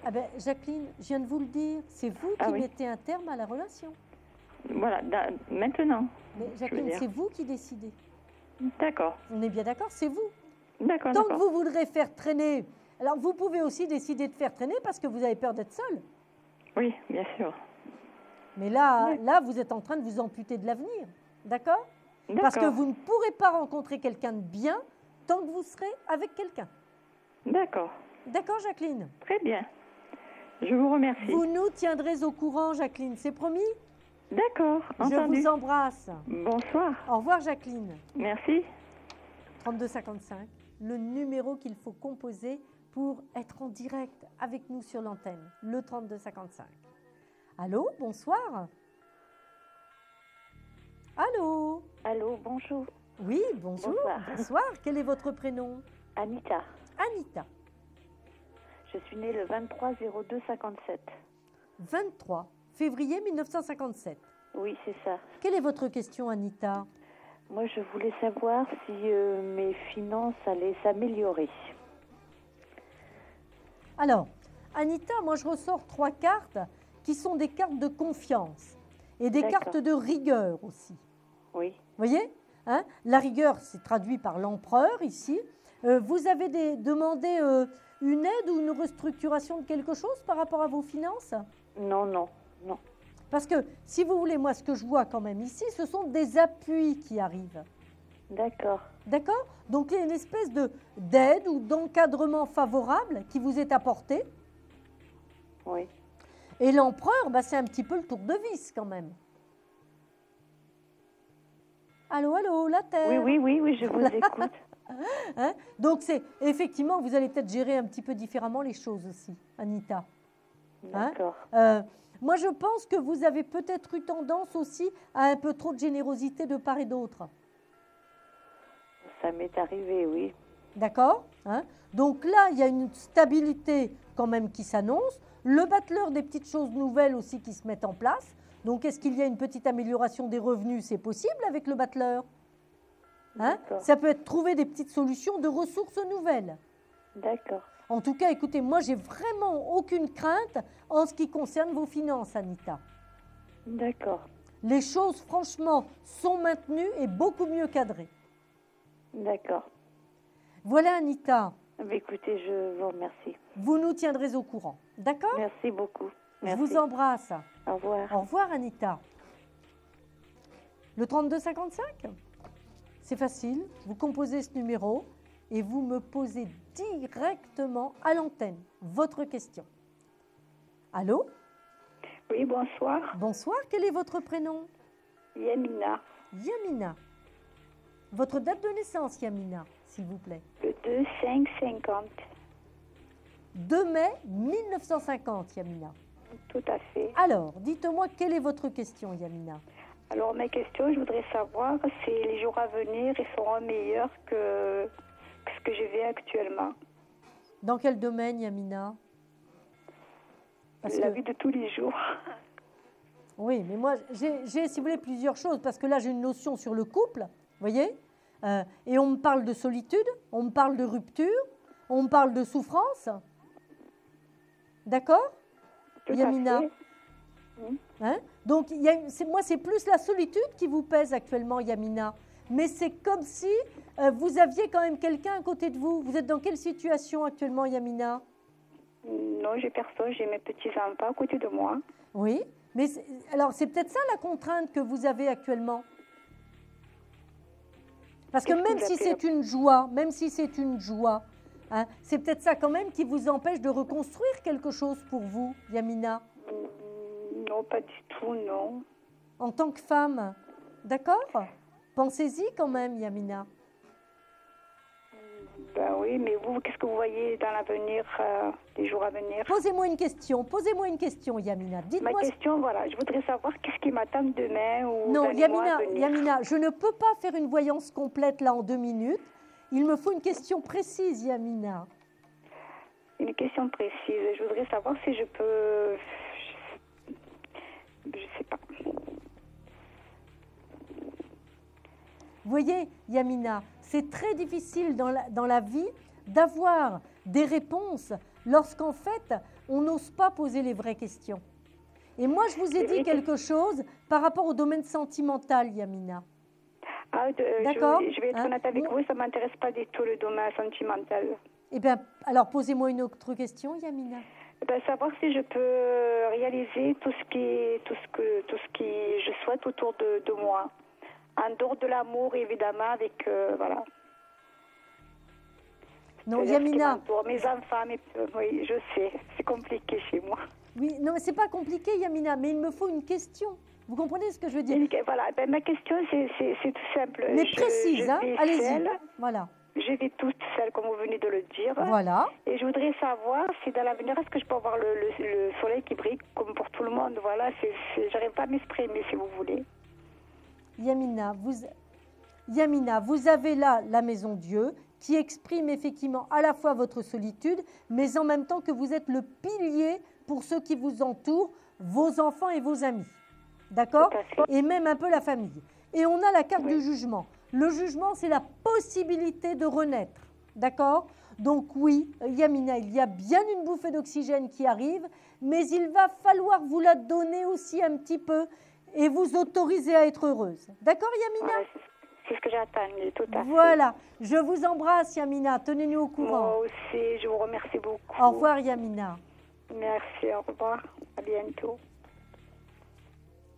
Ah ben, Jacqueline, je viens de vous le dire, c'est vous qui Ah oui. mettez un terme à la relation. Voilà, maintenant. Mais je veux Jacqueline, dire. c'est vous qui décidez. D'accord. On est bien d'accord, c'est vous. D'accord, Tant que d'accord. vous voudrez faire traîner, alors vous pouvez aussi décider de faire traîner parce que vous avez peur d'être seul. Oui, bien sûr. Mais là, vous êtes en train de vous amputer de l'avenir. D'accord? Parce que D'accord. vous ne pourrez pas rencontrer quelqu'un de bien tant que vous serez avec quelqu'un. D'accord. D'accord, Jacqueline? Très bien. Je vous remercie. Vous nous tiendrez au courant, Jacqueline, c'est promis? D'accord, Je entendu. vous embrasse. Bonsoir. Au revoir, Jacqueline. Merci. 3255, le numéro qu'il faut composer pour être en direct avec nous sur l'antenne, le 3255. Allô, bonsoir. Allô? Allô, bonjour. Oui, bonjour. Bonsoir. Bonsoir. Quel est votre prénom? Anita. Anita. Je suis née le 23-02-57. 23 février 1957. Oui, c'est ça. Quelle est votre question, Anita? Moi, je voulais savoir si mes finances allaient s'améliorer. Alors, Anita, moi je ressors 3 cartes qui sont des cartes de confiance et des cartes de rigueur aussi. Oui. Vous voyez, hein, la rigueur, c'est traduit par l'empereur ici. Vous avez demandé une aide ou une restructuration de quelque chose par rapport à vos finances? Non, non, non. Parce que, si vous voulez, moi, ce que je vois quand même ici, ce sont des appuis qui arrivent. D'accord. D'accord? Donc, il y a une espèce d'aide ou d'encadrement favorable qui vous est apporté. Oui. Et l'empereur, bah, c'est un petit peu le tour de vis quand même. Allô, allô, la Terre? Oui, je vous écoute. Hein? Donc, effectivement, vous allez peut-être gérer un petit peu différemment les choses aussi, Anita. D'accord. Moi, je pense que vous avez peut-être eu tendance aussi à un peu trop de générosité de part et d'autre. Ça m'est arrivé, oui. D'accord, hein? Donc là, il y a une stabilité quand même qui s'annonce. Le battleur, des petites choses nouvelles aussi qui se mettent en place. Donc, est-ce qu'il y a une petite amélioration des revenus? C'est possible avec le battleur. Hein? Ça peut être trouver des petites solutions de ressources nouvelles. D'accord. En tout cas, écoutez, moi, j'ai vraiment aucune crainte en ce qui concerne vos finances, Anita. D'accord. Les choses, franchement, sont maintenues et beaucoup mieux cadrées. D'accord. Voilà, Anita. Écoutez, je vous remercie. Vous nous tiendrez au courant. D'accord? Merci beaucoup. Merci. Je vous embrasse. Au revoir. Au revoir, Anita. Le 3255? C'est facile. Vous composez ce numéro et vous me posez directement à l'antenne votre question. Allô? Oui, bonsoir. Bonsoir. Quel est votre prénom? Yamina. Yamina. Votre date de naissance, Yamina, s'il vous plaît. Le 2-5-50. 2 mai 1950, Yamina. Tout à fait. Alors, dites-moi, quelle est votre question, Yamina? Alors, ma question, je voudrais savoir si les jours à venir ils seront meilleurs que ce que je vis actuellement. Dans quel domaine, Yamina? La vie de tous les jours. Oui, mais moi, j'ai, si vous voulez, plusieurs choses, parce que là, j'ai une notion sur le couple, vous voyez, et on me parle de solitude, on me parle de rupture, on me parle de souffrance. D'accord, Yamina? Hein? Donc, moi, c'est plus la solitude qui vous pèse actuellement, Yamina. Mais c'est comme si vous aviez quand même quelqu'un à côté de vous. Vous êtes dans quelle situation actuellement, Yamina? Non, j'ai personne, j'ai mes petits-enfants à côté de moi. Oui, mais alors c'est peut-être ça la contrainte que vous avez actuellement. Parce que même si c'est une joie, hein, c'est peut-être ça quand même qui vous empêche de reconstruire quelque chose pour vous, Yamina. Non, pas du tout, non. En tant que femme, d'accord? Pensez-y quand même, Yamina. Ben oui, mais vous, qu'est-ce que vous voyez dans l'avenir, les jours à venir? Posez-moi une question, Yamina. Dites-moi. Ma question, voilà, je voudrais savoir qu'est-ce qui m'attend demain ou non, dans les mois à venir. Yamina, je ne peux pas faire une voyance complète là en 2 minutes. Il me faut une question précise, Yamina. Une question précise. Je voudrais savoir si je peux... Je sais pas. Vous voyez, Yamina, c'est très difficile dans la vie d'avoir des réponses lorsqu'en fait, on n'ose pas poser les vraies questions. Et moi, je vous ai dit quelque chose par rapport au domaine sentimental, Yamina. D'accord. Je vais être honnête avec vous, ça ne m'intéresse pas du tout le domaine sentimental. Eh bien, alors posez-moi une autre question, Yamina. Savoir si je peux réaliser tout ce qui je souhaite autour de moi. En dehors de l'amour, évidemment, avec... voilà. Non, Yamina... Mes enfants, oui, je sais, c'est compliqué chez moi. Oui, non, mais c'est pas compliqué, Yamina, mais il me faut une question. Vous comprenez ce que je veux dire? Voilà, ma question, c'est tout simple. Mais précise, hein? Allez-y. Voilà. Je vis toute seule, comme vous venez de le dire. Voilà. Et je voudrais savoir si dans l'avenir, est-ce que je peux avoir le soleil qui brille comme pour tout le monde? Voilà, j'arrive pas à m'exprimer, si vous voulez. Yamina, vous avez là la Maison Dieu qui exprime effectivement à la fois votre solitude, mais en même temps que vous êtes le pilier pour ceux qui vous entourent, vos enfants et vos amis. D'accord? Et même un peu la famille. Et on a la carte du jugement. Le jugement, c'est la possibilité de renaître. D'accord? Donc oui, Yamina, il y a bien une bouffée d'oxygène qui arrive, mais il va falloir vous la donner aussi un petit peu et vous autoriser à être heureuse. D'accord, Yamina? Voilà, c'est ce que j'attends, tout à fait. Voilà, je vous embrasse, Yamina. Tenez-nous au courant. Moi aussi, je vous remercie beaucoup. Au revoir, Yamina. Merci, au revoir. À bientôt.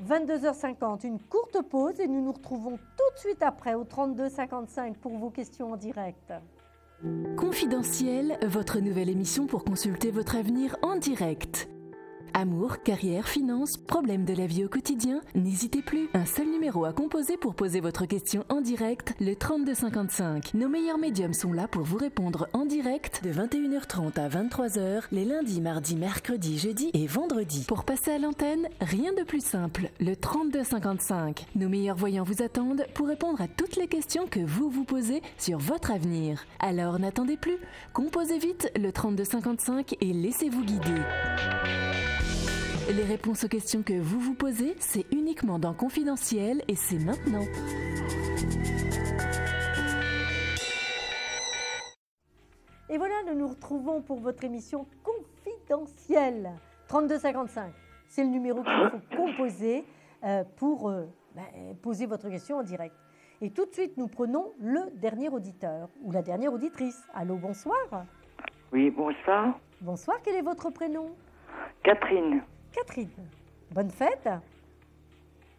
22h50, une courte pause et nous nous retrouvons tout de suite après au 32 55 pour vos questions en direct. Confidentiel, votre nouvelle émission pour consulter votre avenir en direct. Amour, carrière, finances, problèmes de la vie au quotidien, n'hésitez plus. Un seul numéro à composer pour poser votre question en direct, le 3255. Nos meilleurs médiums sont là pour vous répondre en direct de 21h30 à 23h, les lundis, mardis, mercredis, jeudis et vendredis. Pour passer à l'antenne, rien de plus simple, le 3255. Nos meilleurs voyants vous attendent pour répondre à toutes les questions que vous vous posez sur votre avenir. Alors n'attendez plus, composez vite le 3255 et laissez-vous guider. Les réponses aux questions que vous vous posez, c'est uniquement dans Confidentiel et c'est maintenant. Et voilà, nous nous retrouvons pour votre émission Confidentielle. 3255, c'est le numéro qu'il faut composer pour poser votre question en direct. Et tout de suite, nous prenons le dernier auditeur ou la dernière auditrice. Allô, bonsoir. Oui, bonsoir. Bonsoir, quel est votre prénom? Catherine. Catherine, bonne fête.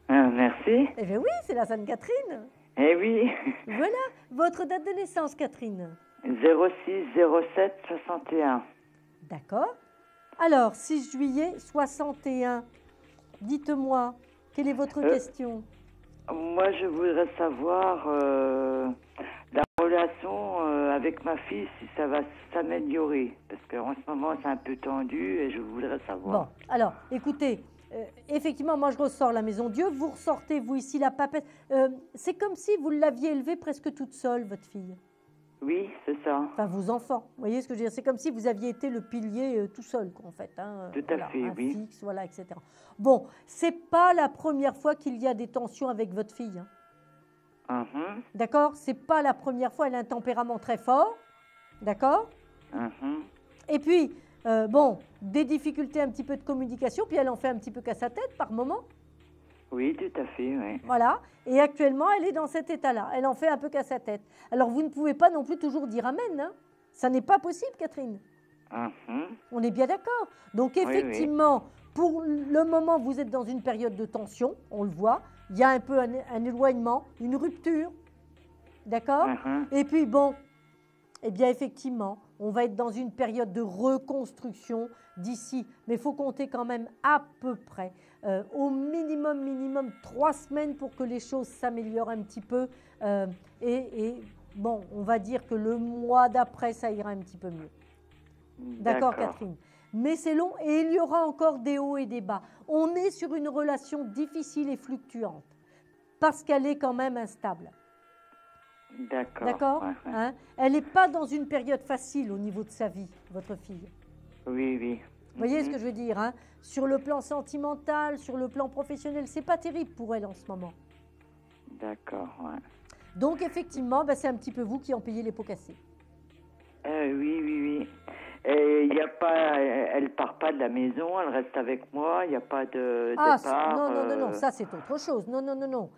Merci. Eh bien oui, c'est la Sainte Catherine. Eh oui. Voilà, votre date de naissance, Catherine. 06-07-61. D'accord. Alors, 6 juillet 61, dites-moi, quelle est votre question? Moi, je voudrais savoir la relation avec ma fille, si ça va s'améliorer. Parce qu'en ce moment, c'est un peu tendu et je voudrais savoir. Bon, alors, écoutez, effectivement, moi, je ressors la maison Dieu. Vous ressortez, vous, ici, la papesse. C'est comme si vous l'aviez élevée presque toute seule, votre fille. Oui, c'est ça. Enfin, vos enfants. Vous voyez ce que je veux dire? C'est comme si vous aviez été le pilier tout seul, quoi, en fait. Hein. Tout à fait, oui. Fixe, voilà, etc. Bon, c'est pas la première fois qu'il y a des tensions avec votre fille. Hein. D'accord? C'est pas la première fois. Elle a un tempérament très fort. D'accord? Et puis, bon, des difficultés un petit peu de communication, puis elle en fait un petit peu qu'à sa tête par moment. Oui, tout à fait, oui. Voilà. Et actuellement, elle est dans cet état-là. Elle en fait un peu qu'à sa tête. Alors, vous ne pouvez pas non plus toujours dire amen. Hein. Ça n'est pas possible, Catherine. On est bien d'accord. Donc, effectivement, pour le moment, vous êtes dans une période de tension. On le voit. Il y a un peu un éloignement, une rupture. D'accord? Et puis, bon, eh bien, effectivement, on va être dans une période de reconstruction d'ici. Mais il faut compter quand même à peu près, au minimum 3 semaines pour que les choses s'améliorent un petit peu. Et bon, on va dire que le mois d'après, ça ira un petit peu mieux. D'accord, Catherine? Mais c'est long et il y aura encore des hauts et des bas. On est sur une relation difficile et fluctuante parce qu'elle est quand même instable. D'accord. Hein? Elle n'est pas dans une période facile au niveau de sa vie, votre fille. Oui, oui. Vous voyez ce que je veux dire, hein? Sur le plan sentimental, sur le plan professionnel, c'est pas terrible pour elle en ce moment. D'accord, ouais. Donc effectivement, c'est un petit peu vous qui en payez les pots cassés. Oui. Et il y a pas, elle part pas de la maison, elle reste avec moi, il n'y a pas de départ. Non, ça c'est autre chose. Non,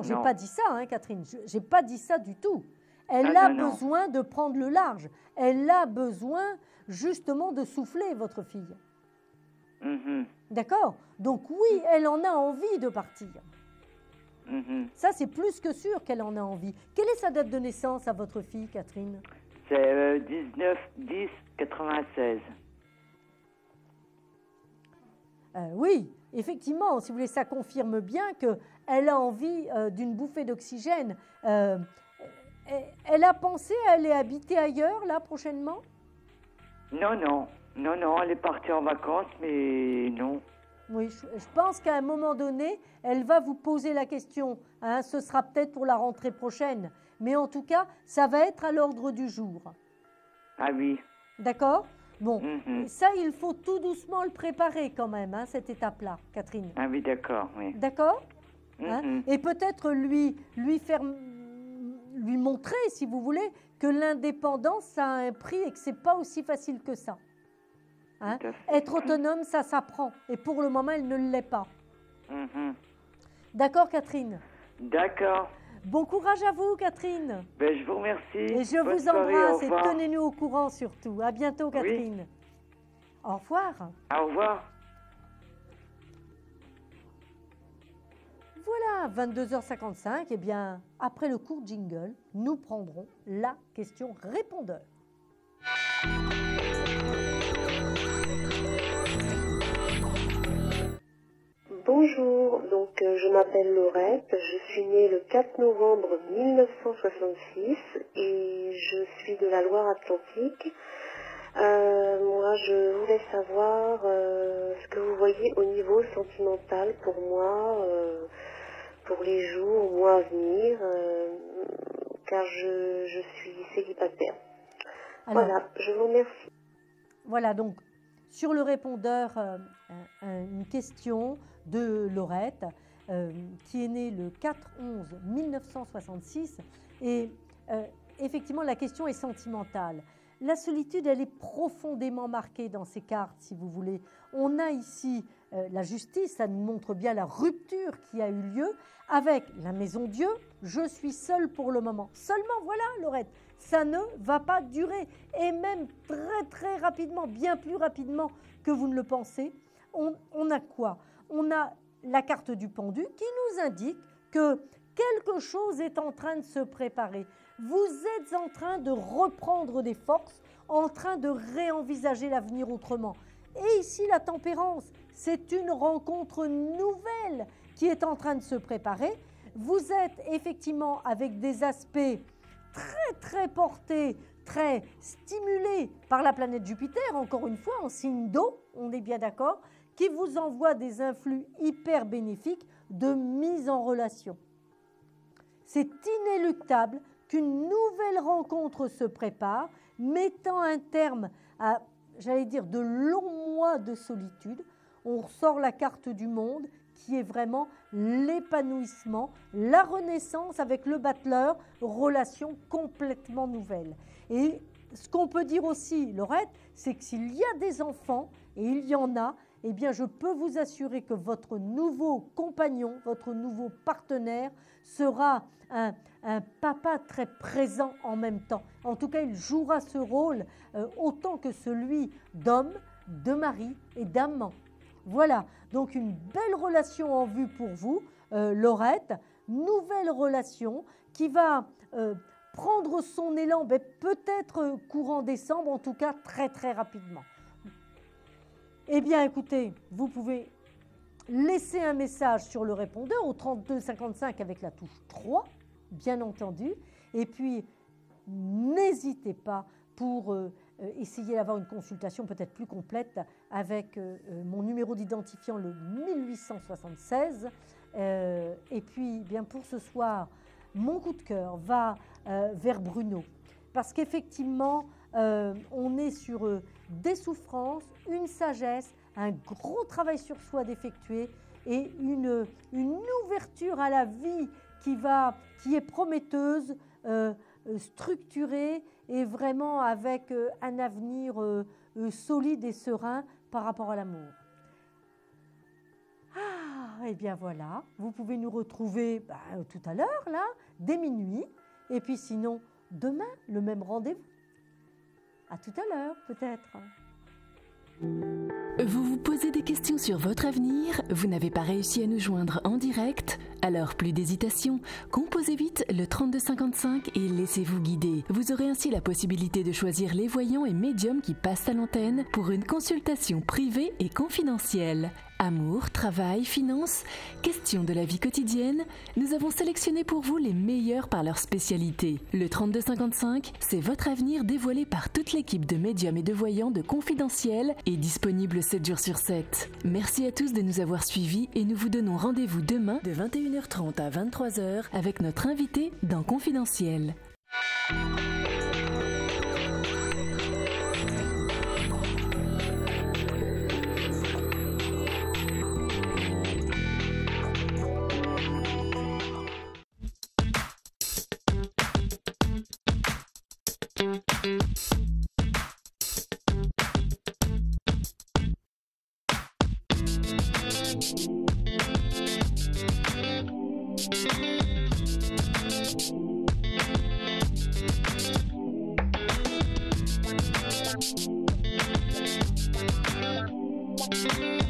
j'ai pas dit ça, hein, Catherine. J'ai pas dit ça du tout. Elle a besoin de prendre le large. Elle a besoin justement de souffler, votre fille. D'accord? Donc oui, elle en a envie de partir. Ça, c'est plus que sûr qu'elle en a envie. Quelle est sa date de naissance à votre fille, Catherine? C'est 19-10-96. Oui, effectivement, si vous voulez, ça confirme bien qu'elle a envie d'une bouffée d'oxygène. Elle a pensé à aller habiter ailleurs, là, prochainement? Non, elle est partie en vacances, mais non. Oui, je pense qu'à un moment donné, elle va vous poser la question. Hein, ce sera peut-être pour la rentrée prochaine. Mais en tout cas, ça va être à l'ordre du jour. Ah oui. D'accord? Bon, ça, il faut tout doucement le préparer quand même, hein, cette étape-là, Catherine. Ah oui, d'accord, oui. D'accord? Hein? Et peut-être lui faire lui montrer, si vous voulez, que l'indépendance, ça a un prix et que ce n'est pas aussi facile que ça. Hein? Être autonome, ça s'apprend. Et pour le moment, elle ne l'est pas. D'accord, Catherine? D'accord. Bon courage à vous, Catherine. Ben, je vous remercie. Et je Bonne vous soirée, embrasse au et revoir. tenez-nous au courant surtout. À bientôt, Catherine. Oui. Au revoir. Au revoir. Voilà, 22h55. Eh bien, après le court jingle, nous prendrons la question répondeur. Bonjour, donc je m'appelle Laurette, je suis née le 4 novembre 1966 et je suis de la Loire-Atlantique. Moi, je voulais savoir ce que vous voyez au niveau sentimental pour moi, pour les jours, mois à venir, car je suis célibataire. Alors, voilà, je vous remercie. Voilà, donc, sur le répondeur, une question de Laurette, qui est née le 4/11/1966. Et effectivement, la question est sentimentale. La solitude, elle est profondément marquée dans ces cartes, si vous voulez. On a ici la justice, ça nous montre bien la rupture qui a eu lieu avec la Maison Dieu. Je suis seule pour le moment. Seulement, voilà, Laurette, ça ne va pas durer. Et même très, très rapidement, bien plus rapidement que vous ne le pensez, on a quoi? On a la carte du pendu qui nous indique que quelque chose est en train de se préparer. Vous êtes en train de reprendre des forces, en train de réenvisager l'avenir autrement. Et ici, la tempérance, c'est une rencontre nouvelle qui est en train de se préparer. Vous êtes effectivement avec des aspects très, très portés, très stimulés par la planète Jupiter, encore une fois, en signe d'eau, on est bien d'accord, qui vous envoie des influx hyper bénéfiques de mise en relation. C'est inéluctable qu'une nouvelle rencontre se prépare, mettant un terme à, j'allais dire, de longs mois de solitude. On ressort la carte du monde qui est vraiment l'épanouissement, la renaissance avec le battleur, relation complètement nouvelle. Et ce qu'on peut dire aussi, Laurette, c'est que s'il y a des enfants, et il y en a, eh bien je peux vous assurer que votre nouveau compagnon, votre nouveau partenaire sera un papa très présent en même temps. En tout cas, il jouera ce rôle autant que celui d'homme, de mari et d'amant. Voilà, donc une belle relation en vue pour vous, Laurette, nouvelle relation qui va prendre son élan peut-être courant décembre, en tout cas très très rapidement. Eh bien écoutez, vous pouvez laisser un message sur le répondeur au 32 55 avec la touche 3, bien entendu, et puis n'hésitez pas pour essayer d'avoir une consultation peut-être plus complète avec mon numéro d'identifiant le 1876. Et puis bien pour ce soir, mon coup de cœur va vers Bruno, parce qu'effectivement on est sur des souffrances, une sagesse, un gros travail sur soi d'effectuer et une ouverture à la vie qui est prometteuse, structurée et vraiment avec un avenir solide et serein par rapport à l'amour. Ah, et bien voilà, vous pouvez nous retrouver tout à l'heure, là, dès minuit, et puis sinon, demain, le même rendez-vous. À tout à l'heure, peut-être. Vous vous posez des questions sur votre avenir? Vous n'avez pas réussi à nous joindre en direct? Alors plus d'hésitation, composez vite le 3255 et laissez-vous guider. Vous aurez ainsi la possibilité de choisir les voyants et médiums qui passent à l'antenne pour une consultation privée et confidentielle. Amour, travail, finances, questions de la vie quotidienne, nous avons sélectionné pour vous les meilleurs par leur spécialité. Le 3255, c'est votre avenir dévoilé par toute l'équipe de médiums et de voyants de Confidentiel et disponible 7 jours sur 7. Merci à tous de nous avoir suivis et nous vous donnons rendez-vous demain de 21h30 à 23h avec notre invité dans Confidentiel. Thank you.